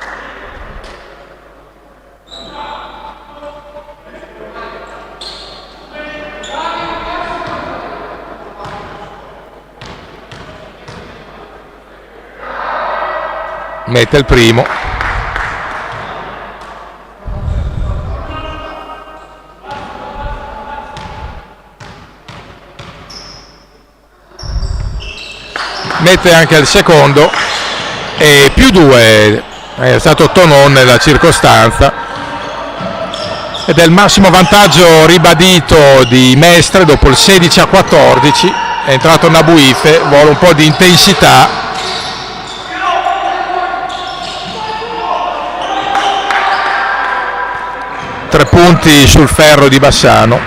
Mette il primo. Mette anche il secondo e più 2 è stato Tonon nella circostanza ed è il massimo vantaggio ribadito di Mestre dopo il 16-14. È entrato Nabuife, vuole un po' di intensità. 3 punti sul ferro di Bassano.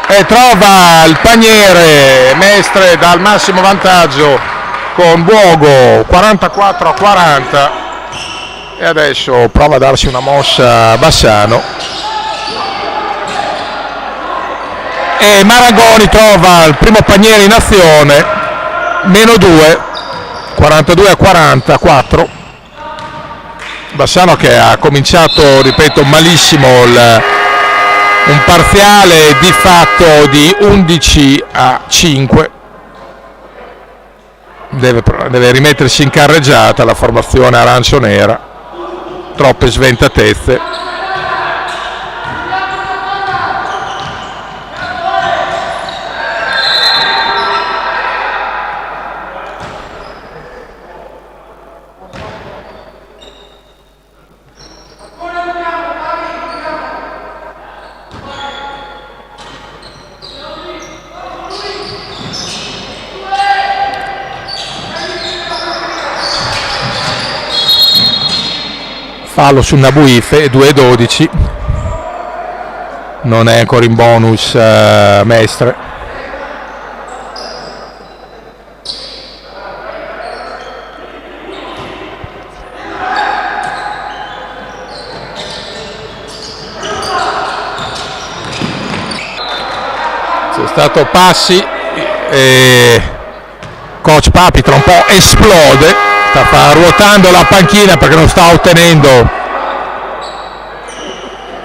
E trova il paniere Mestre dal massimo vantaggio con Buogo, 44-40, e adesso prova a darsi una mossa a Bassano. E Marangoni trova il primo paniere in azione, meno 2, 42-44. Bassano che ha cominciato, ripeto, malissimo un parziale di fatto di 11-5. Deve rimettersi in carreggiata la formazione arancio-nera, troppe sventatezze. Fallo su Nabuife, 2-12, non è ancora in bonus Mestre. C'è stato passi e coach Papi tra un po' esplode. Sta ruotando la panchina perché non sta ottenendo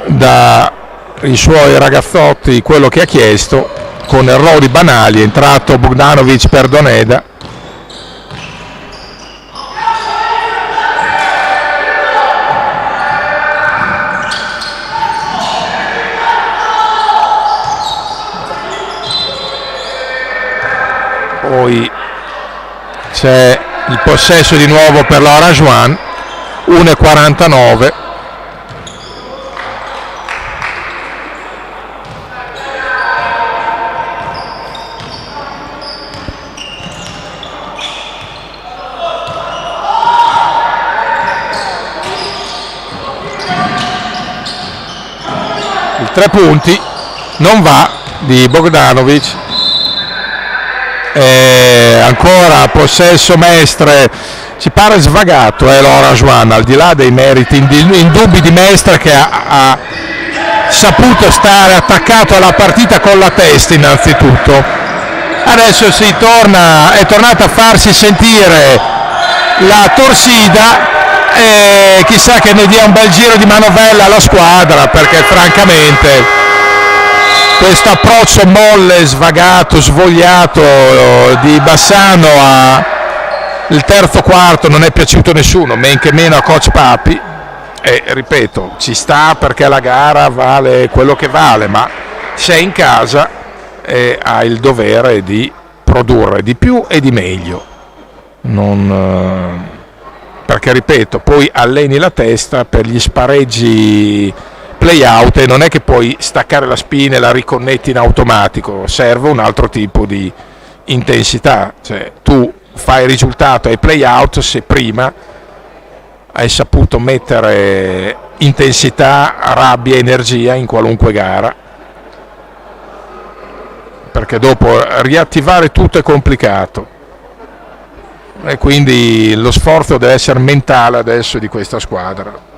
dai suoi ragazzotti quello che ha chiesto, con errori banali. È entrato Bogdanovic per Doneda. Poi c'è il possesso di nuovo per l'Orange One, 1:49. 3 punti, non va, di Bogdanovic. Ancora possesso Mestre, ci pare svagato l'Orange One, al di là dei meriti indubbi di Mestre, che ha saputo stare attaccato alla partita con la testa innanzitutto. Adesso è tornata a farsi sentire la Torsida, e chissà che ne dia un bel giro di manovella alla squadra, perché francamente questo approccio molle, svagato, svogliato di Bassano il terzo quarto non è piaciuto a nessuno, men che meno a coach Papi. E ripeto, ci sta perché la gara vale quello che vale, ma sei in casa e hai il dovere di produrre di più e di meglio. Perché ripeto, poi alleni la testa per gli spareggi play out e non è che puoi staccare la spina e la riconnetti in automatico, serve un altro tipo di intensità, cioè tu fai risultato ai play out se prima hai saputo mettere intensità, rabbia, energia in qualunque gara, perché dopo riattivare tutto è complicato e quindi lo sforzo deve essere mentale adesso di questa squadra.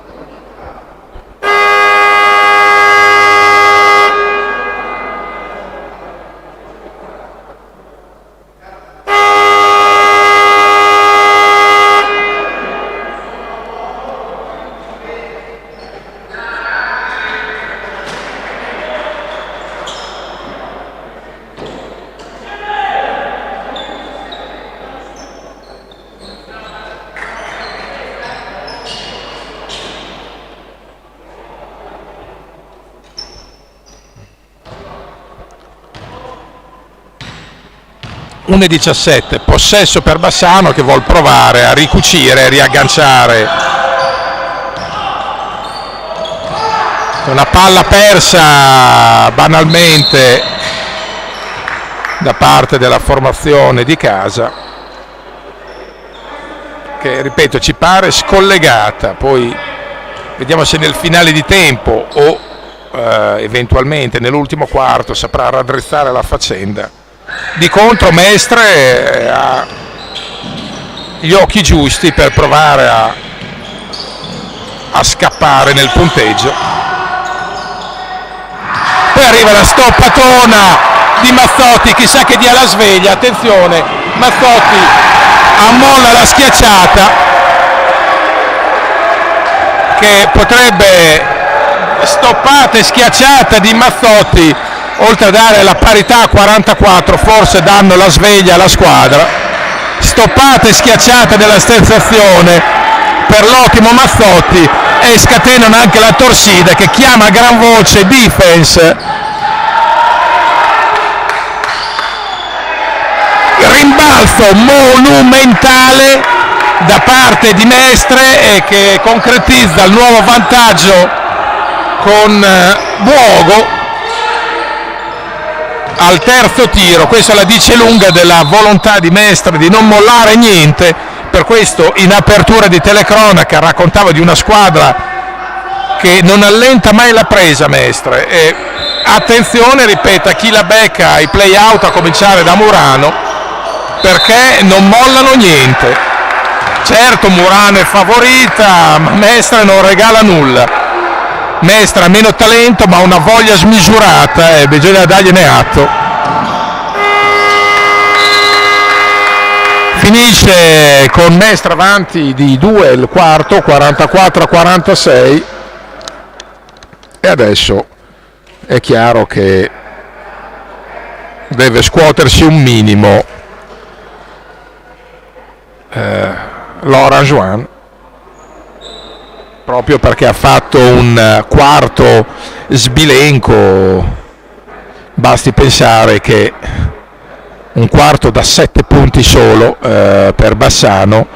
e 17, possesso per Bassano che vuol provare a ricucire, riagganciare. Una palla persa banalmente da parte della formazione di casa, che ripeto ci pare scollegata, poi vediamo se nel finale di tempo o eventualmente nell'ultimo quarto saprà raddrizzare la faccenda. Di contro Mestre ha gli occhi giusti per provare a scappare nel punteggio. Poi arriva la stoppatona di Mazzotti, chissà che dia la sveglia, attenzione, Mazzotti ammolla la schiacciata che potrebbe, stoppata e schiacciata di Mazzotti, oltre a dare la parità a 44, forse danno la sveglia alla squadra. Stoppata e schiacciata della sensazione per l'ottimo Mazzotti, e scatenano anche la Torsida che chiama a gran voce defense. Rimbalzo monumentale da parte di Mestre e che concretizza il nuovo vantaggio con Buogo al terzo tiro. Questo la dice lunga della volontà di Mestre di non mollare niente. Per questo in apertura di telecronaca raccontavo di una squadra che non allenta mai la presa, Mestre, e attenzione, ripeto, a chi la becca ai play out, a cominciare da Murano, perché non mollano niente. Certo Murano è favorita, ma Mestre non regala nulla. Mestre ha meno talento ma una voglia smisurata e bisogna dargliene atto. Finisce con Mestre avanti di 2 il quarto, 44-46, e adesso è chiaro che deve scuotersi un minimo l'Orange One, proprio perché ha fatto un quarto sbilenco. Basti pensare che un quarto da 7 punti solo per Bassano,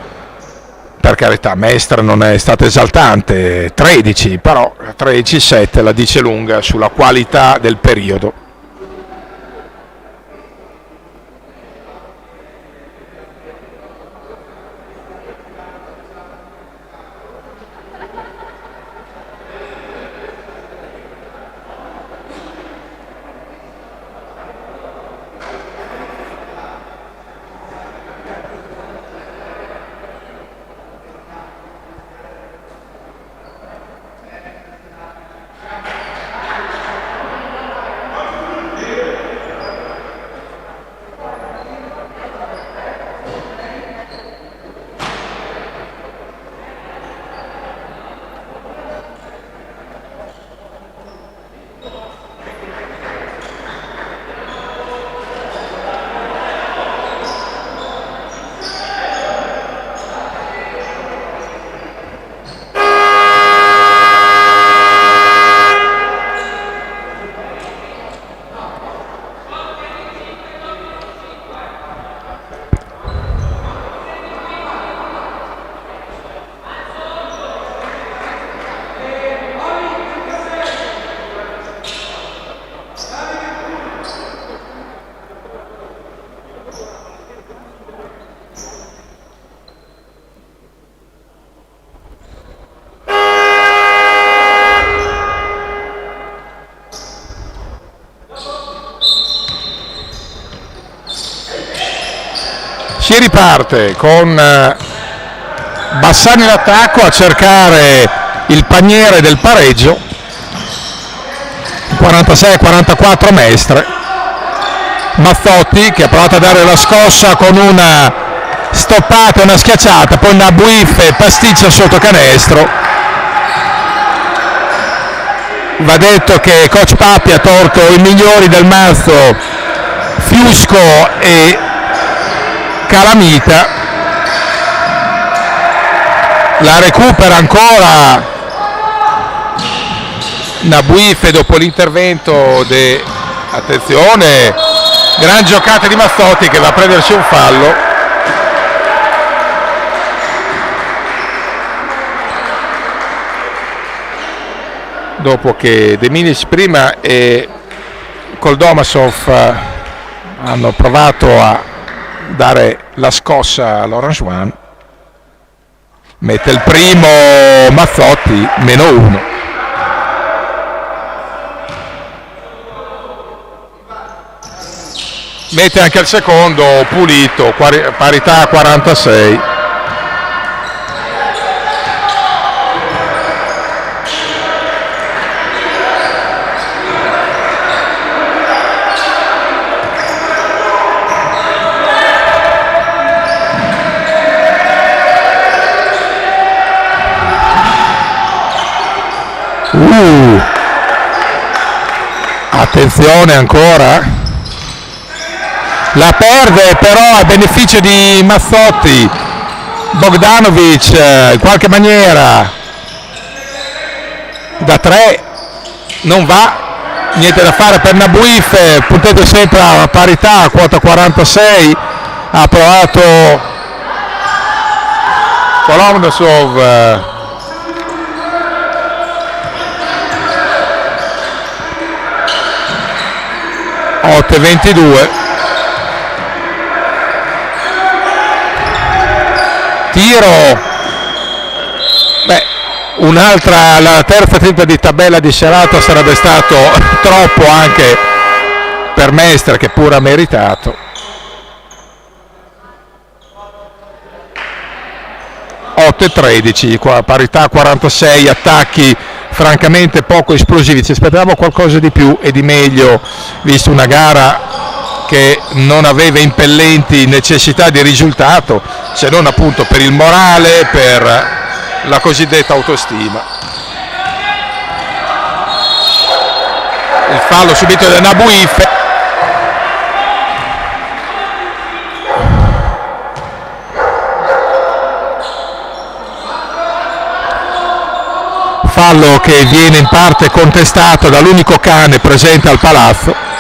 per carità Mestre non è stato esaltante, 13, però 13-7 la dice lunga sulla qualità del periodo. si riparte con Bassano in attacco a cercare il paniere del pareggio. 46-44 Mestre. Mazzotti che ha provato a dare la scossa con una stoppata e una schiacciata, poi Nabuif pasticcia sotto canestro. Va detto che coach Papi ha torto i migliori del mazzo, Fiusco e Calamita. La recupera ancora Nabuif dopo l'intervento attenzione, gran giocata di Mazzotti che va a prendersi un fallo. Dopo che De Minis prima e Koldomasov hanno provato a dare la scossa all'Orange One, mette il primo Mazzotti, -1. Mette anche il secondo Pulito, parità a 46. Attenzione ancora. La perde però a beneficio di Mazzotti. Bogdanovic in qualche maniera da 3 non va, niente da fare per Nabuif, puntete sempre a parità, quota 46. Ha provato Kolomnosov, 8-22. Tiro, un'altra, la terza tenta di tabella di serata sarebbe stato troppo anche per Mestre, che pure ha meritato. 8-13, parità 46, attacchi francamente poco esplosivi, ci aspettavamo qualcosa di più e di meglio, visto una gara che non aveva impellenti necessità di risultato, se non appunto per il morale, per la cosiddetta autostima. Il fallo subito da Nabuif. Fallo che viene in parte contestato dall'unico cane presente al palazzo.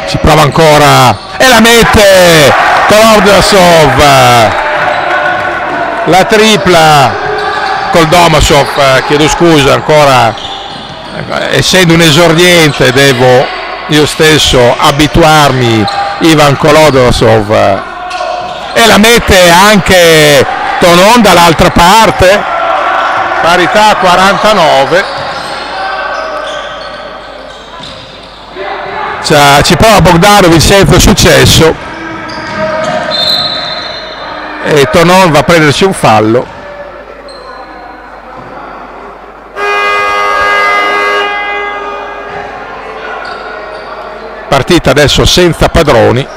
Ci prova ancora e la mette Koldomasov, la tripla. Koldomasov, chiedo scusa ancora, essendo un esordiente devo io stesso abituarmi, Ivan Koldomasov, e la mette anche Tonon dall'altra parte, parità 49. Ci prova Bogdanovic senza successo e Tonon va a prendersi un fallo. Partita adesso senza padroni.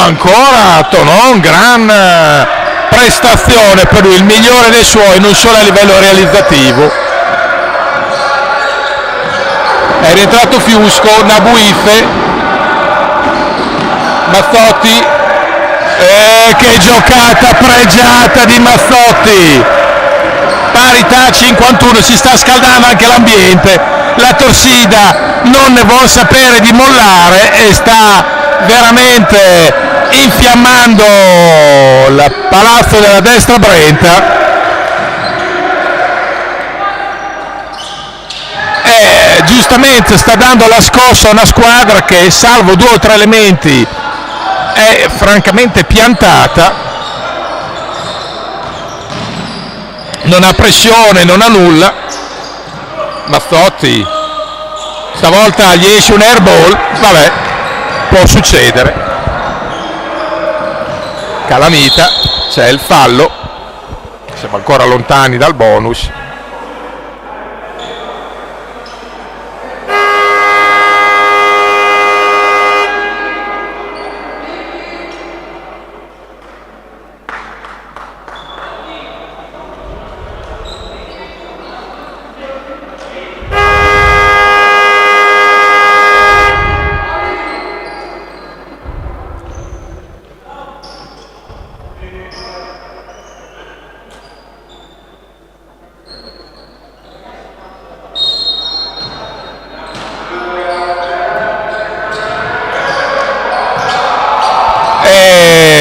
Ancora Tonon, gran prestazione per lui, il migliore dei suoi, non solo a livello realizzativo. È rientrato Fiusco, Nabuif, Mazzotti, che giocata pregiata di Mazzotti, parità 51, si sta scaldando anche l'ambiente la Torsida non ne vuol sapere di mollare e sta veramente infiammando il palazzo della destra Brenta. E giustamente sta dando la scossa a una squadra che, salvo 2 o 3 elementi, è francamente piantata, non ha pressione, non ha nulla. Mazzotti stavolta gli esce un airball, vabbè, può succedere. Calamita, c'è il fallo, siamo ancora lontani dal bonus.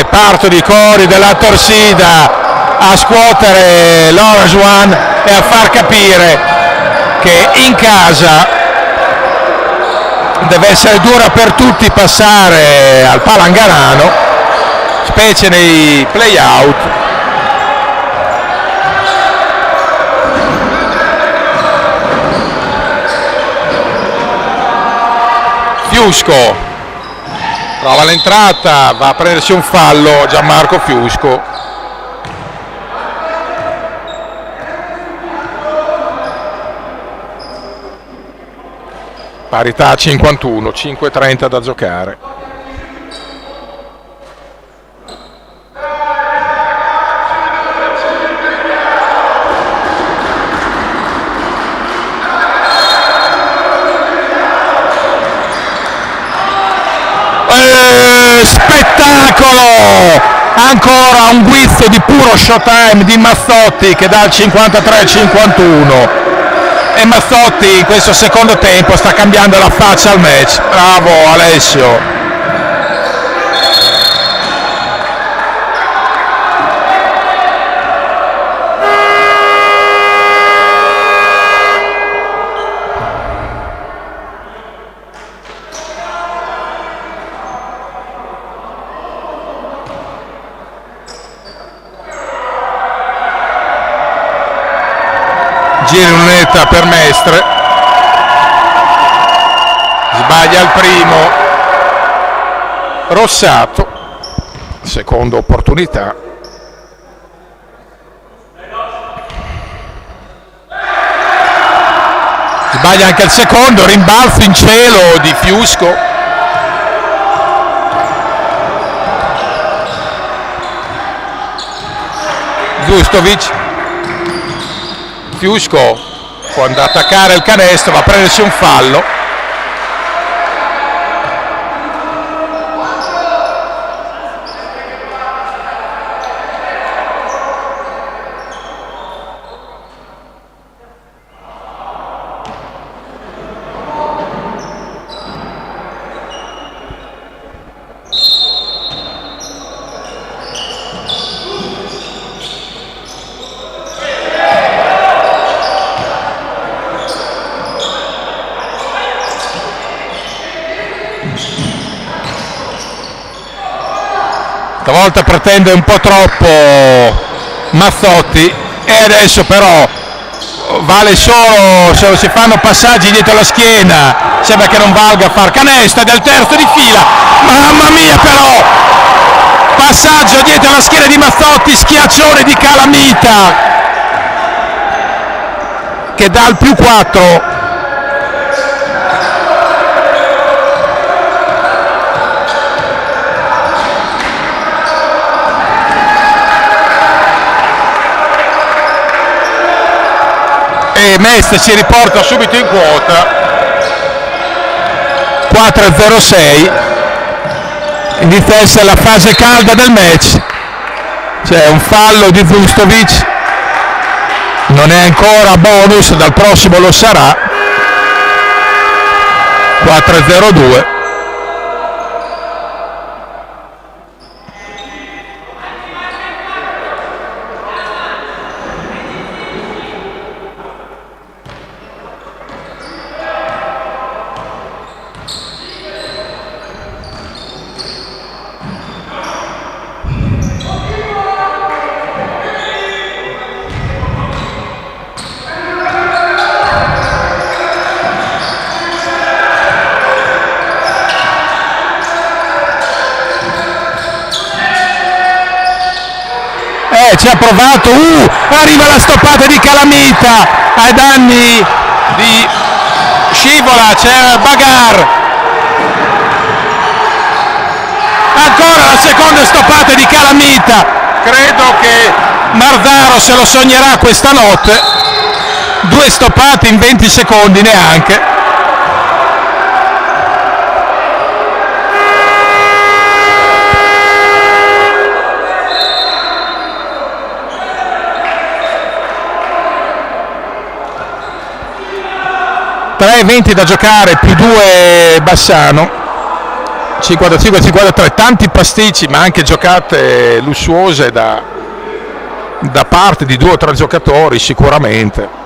Parto di Cori della Torsida a scuotere l'Orange One e a far capire che in casa deve essere dura per tutti passare al Palangarano, specie nei play-out. Fiusco prova l'entrata, va a prendersi un fallo Gianmarco Fiusco. Parità a 51, 5:30 da giocare. Spettacolo! Ancora un guizzo di puro showtime di Mazzotti che dà il 53 al 51, e Mazzotti in questo secondo tempo sta cambiando la faccia al match. Bravo Alessio. Lunetta per Mestre, sbaglia il primo Rossato, seconda opportunità. Sbaglia anche il secondo, rimbalzo in cielo di Fiusco. Gustovic, Fiusco può andare ad attaccare il canestro, va a prendersi un fallo. Stavolta pretende un po' troppo Mazzotti, e adesso però vale solo se si fanno passaggi dietro la schiena, sembra che non valga far canestro del terzo di fila. Mamma mia, però passaggio dietro la schiena di Mazzotti, schiaccione di Calamita che dà il +4. E Mestre si riporta subito in quota, 4-0-6. Inizia a essere la fase calda del match. C'è un fallo di Gustovic, non è ancora bonus, dal prossimo lo sarà. 4-0-2. Ci ha provato, arriva la stoppata di Calamita ai danni di Scivola, c'è Bagar, ancora la seconda stoppata di Calamita, credo che Marzaro se lo sognerà questa notte, 2 stoppate in 20 secondi neanche. .20 da giocare, più 2 Bassano, 55-53, tanti pasticci ma anche giocate lussuose da parte di 2 o 3 giocatori sicuramente.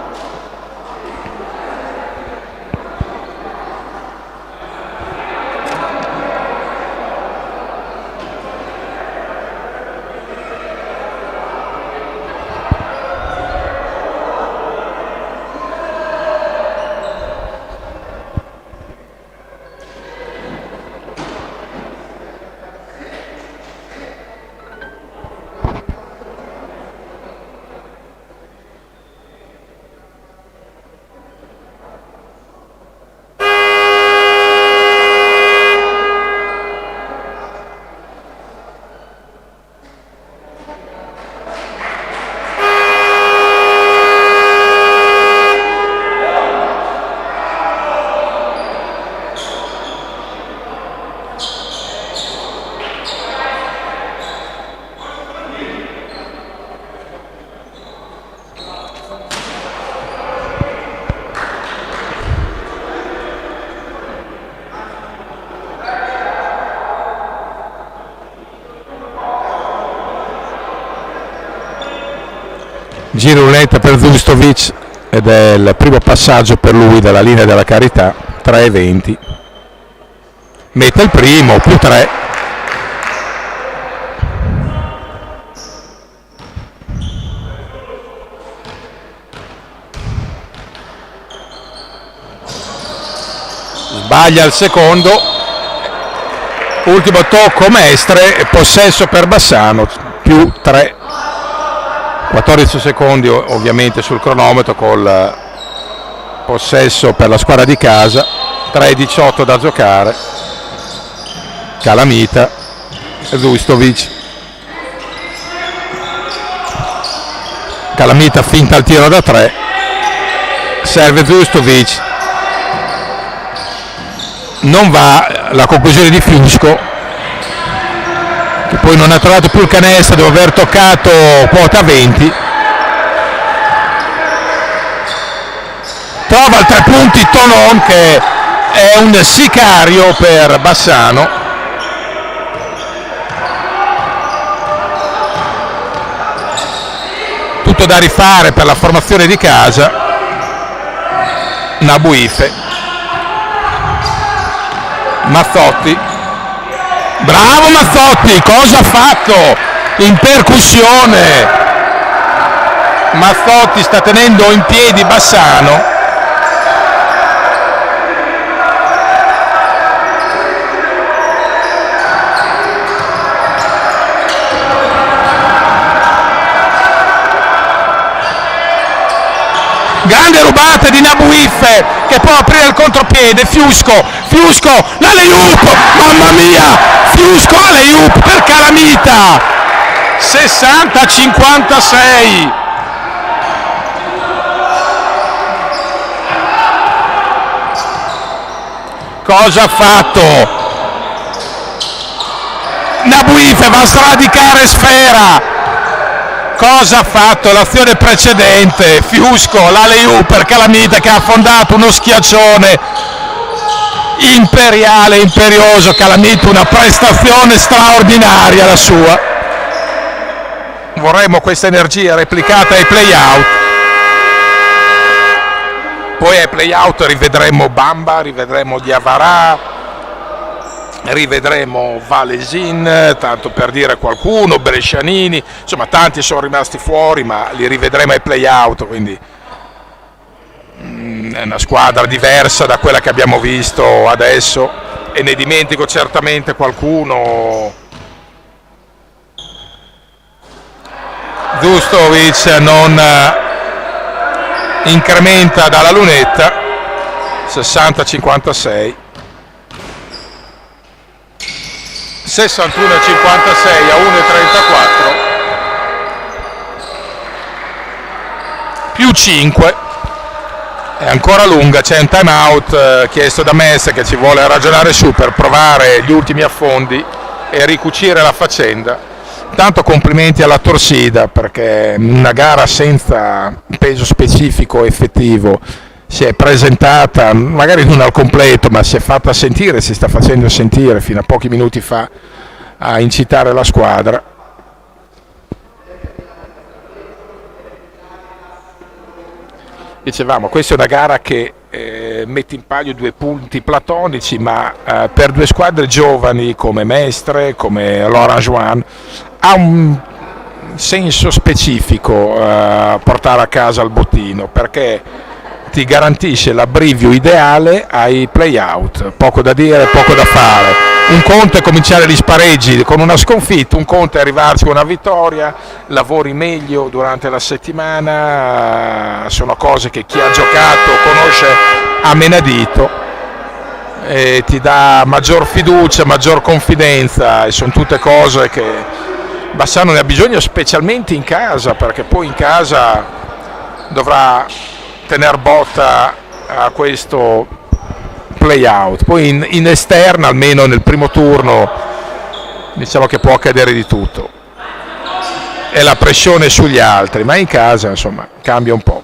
Giroletta per Zustovic ed è il primo passaggio per lui dalla linea della carità, 3-20, mette il primo, più 3. Sbaglia il secondo, ultimo tocco Mestre, possesso per Bassano, più 3. 14 secondi ovviamente sul cronometro col possesso per la squadra di casa, 3-18 da giocare. Calamita, Zustovic, Calamita finta il tiro da 3, serve Zustovic, non va, la conclusione di Fiusco che poi non ha trovato più il canestro dopo aver toccato quota 20. Trova il 3 punti Tonon che è un sicario per Bassano. Tutto da rifare per la formazione di casa. Nabuife, Mazzotti, bravo Mazzotti, cosa ha fatto in percussione? Mazzotti sta tenendo in piedi Bassano. Grande rubata di Nabuife che può aprire il contropiede. Fiusco, l'alley-oop, mamma mia, Fiusco alley-oop per Calamita, 60-56. Cosa ha fatto? Nabuife va a sradicare Sfera. Cosa ha fatto l'azione precedente? Fiusco, l'alley-oop per Calamita che ha affondato uno schiaccione imperiale, imperioso Calamita, una prestazione straordinaria la sua. Vorremmo questa energia replicata ai play-out. Poi ai play-out rivedremo Bamba, rivedremo Diawara, rivedremo Valesin, tanto per dire qualcuno, Brescianini, insomma tanti sono rimasti fuori, ma li rivedremo ai play-out, quindi è una squadra diversa da quella che abbiamo visto adesso, e ne dimentico certamente qualcuno. Zustovic non incrementa dalla lunetta, 60-56, 61-56 a 1,34 più 5. È ancora lunga, c'è un time out chiesto da Messi che ci vuole ragionare su per provare gli ultimi affondi e ricucire la faccenda. Tanto complimenti alla Torsida, perché una gara senza peso specifico effettivo si è presentata, magari non al completo, ma si è fatta sentire, si sta facendo sentire fino a pochi minuti fa a incitare la squadra. Dicevamo, questa è una gara che mette in palio due punti platonici, ma per due squadre giovani come Mestre, come Laurent Join, ha un senso specifico portare a casa il bottino, perché ti garantisce l'abbrivio ideale ai play-out, poco da dire, poco da fare. Un conto è cominciare gli spareggi con una sconfitta, un conto è arrivarci con una vittoria, lavori meglio durante la settimana, sono cose che chi ha giocato conosce a menadito e ti dà maggior fiducia, maggior confidenza, e sono tutte cose che Bassano ne ha bisogno, specialmente in casa, perché poi in casa dovrà tener botta a questo play-out. Poi in esterna, almeno nel primo turno, diciamo che può accadere di tutto, e la pressione sugli altri, ma in casa insomma cambia un po'.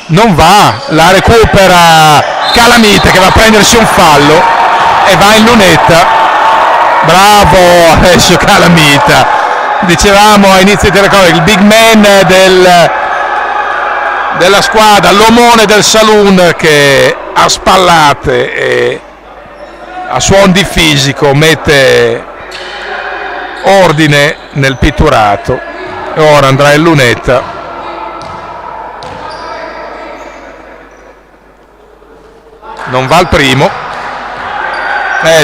Non va, la recupera Calamita che va a prendersi un fallo e va in lunetta. Bravo adesso Calamita, dicevamo a inizio di telecronaca, il big man della squadra, l'omone del saloon, che a spallate e a suon di fisico mette ordine nel pitturato. E ora andrà in lunetta. Non va al primo,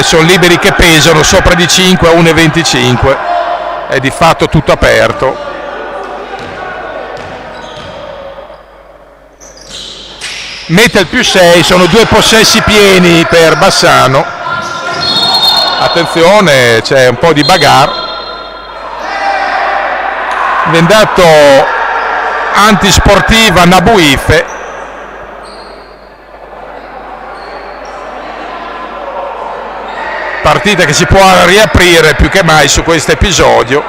sono liberi che pesano sopra di 5 a 1,25, è di fatto tutto aperto. Mette il più 6, sono due possessi pieni per Bassano. Attenzione, c'è un po' di bagarre. Vendato antisportiva Nabuife. Partita che si può riaprire più che mai su questo episodio.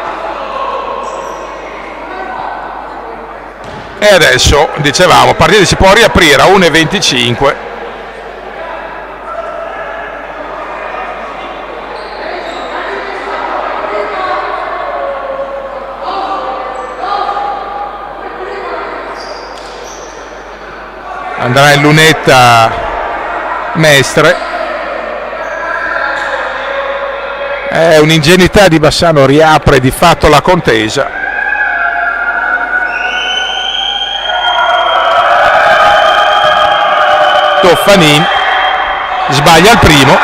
E adesso, dicevamo, partita si può riaprire a 1,25. Andrà in lunetta Mestre. È un'ingenuità di Bassano, riapre di fatto la contesa. Toffanin sbaglia il primo.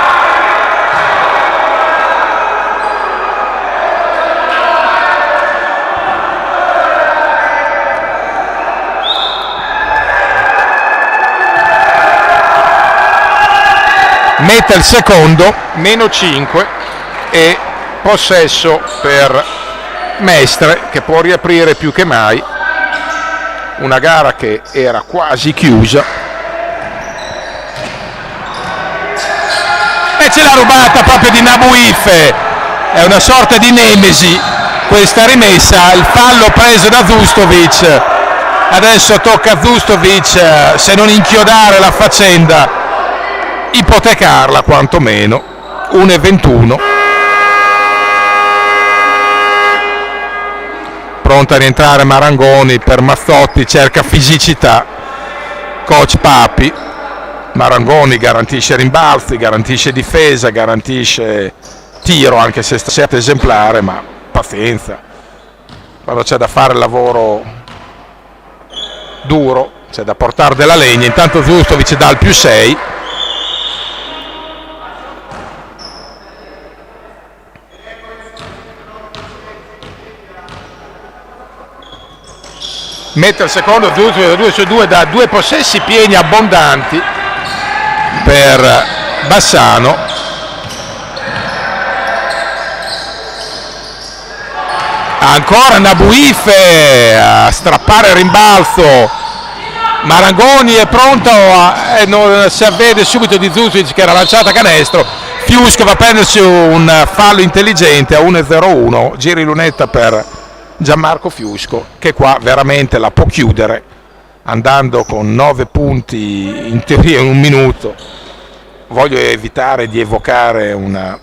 Mette il secondo, meno 5. E possesso per Mestre, che può riaprire più che mai una gara che era quasi chiusa. E ce l'ha rubata proprio di Nabuife, è una sorta di nemesi questa rimessa, il fallo preso da Zustovic. Adesso tocca a Zustovic, se non inchiodare la faccenda, ipotecarla quantomeno. 1:21. Pronta a rientrare Marangoni per Mazzotti, cerca fisicità coach Papi. Marangoni garantisce rimbalzi, garantisce difesa, garantisce tiro, anche se stasera è esemplare, ma pazienza, quando c'è da fare il lavoro duro c'è da portare della legna. Intanto Zustovic dà il +6. Mette il secondo Zustovic 2-2 da 2 possessi pieni abbondanti per Bassano. Ancora Nabuife a strappare il rimbalzo. Marangoni è pronto non si avvede subito di Zustovic che era lanciata a canestro. Fiusco va a prendersi un fallo intelligente a 1:01. Giri lunetta per Gianmarco Fiusco, che qua veramente la può chiudere andando con 9 punti in teoria in un minuto. Voglio evitare di evocare una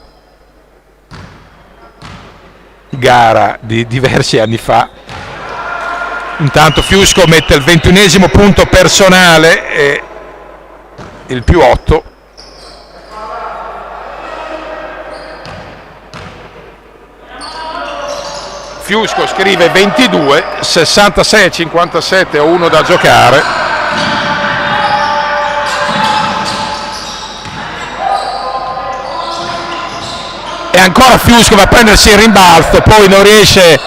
gara di diversi anni fa. Intanto Fiusco mette il 21esimo punto personale e il +8. Fiusco scrive 22, 66-57 a 1 da giocare. E ancora Fiusco va a prendersi il rimbalzo, poi non riesce.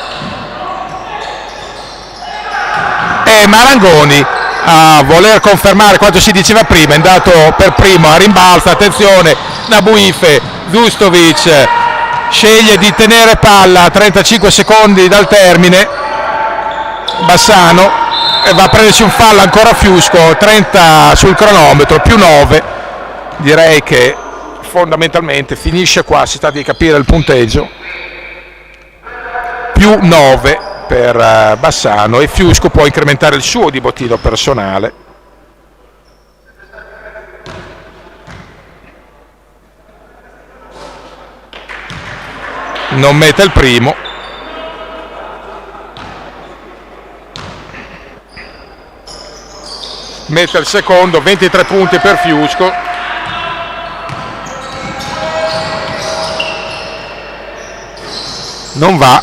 E Marangoni a voler confermare quanto si diceva prima, è andato per primo a rimbalzo. Attenzione, Nabuife, Zustovic sceglie di tenere palla a 35 secondi dal termine. Bassano va a prendersi un fallo ancora Fiusco, 30 sul cronometro, +9. Direi che fondamentalmente finisce qua, si sta di capire il punteggio. +9 per Bassano e Fiusco può incrementare il suo di bottino personale. Non mette il primo. Mette il secondo, 23 punti per Fiusco. Non va.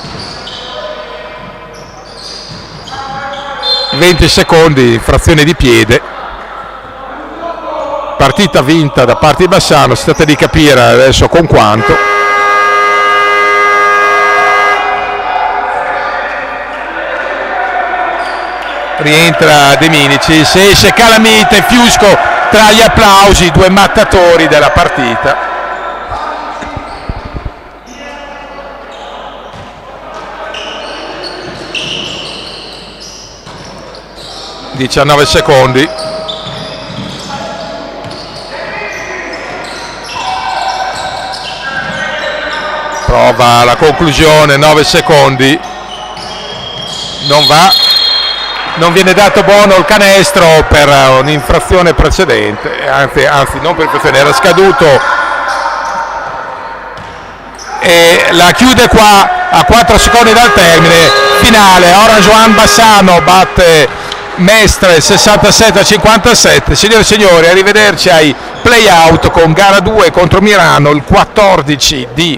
20 secondi, frazione di piede. Partita vinta da parte di Bassano, si tratta di capire adesso con quanto. Rientra De Minicis, esce Calamite, Fiusco tra gli applausi, 2 mattatori della partita. (19 secondi). Prova la conclusione, 9 secondi. Non va. Non viene dato buono il canestro per un'infrazione precedente, anzi non per infrazione, era scaduto, e la chiude qua a 4 secondi dal termine finale. Ora Joan Bassano batte Mestre 67-57. Signore e signori, arrivederci ai play-out con gara 2 contro Mirano il 14 di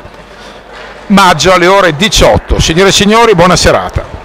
maggio alle ore 18. Signore e signori, buona serata.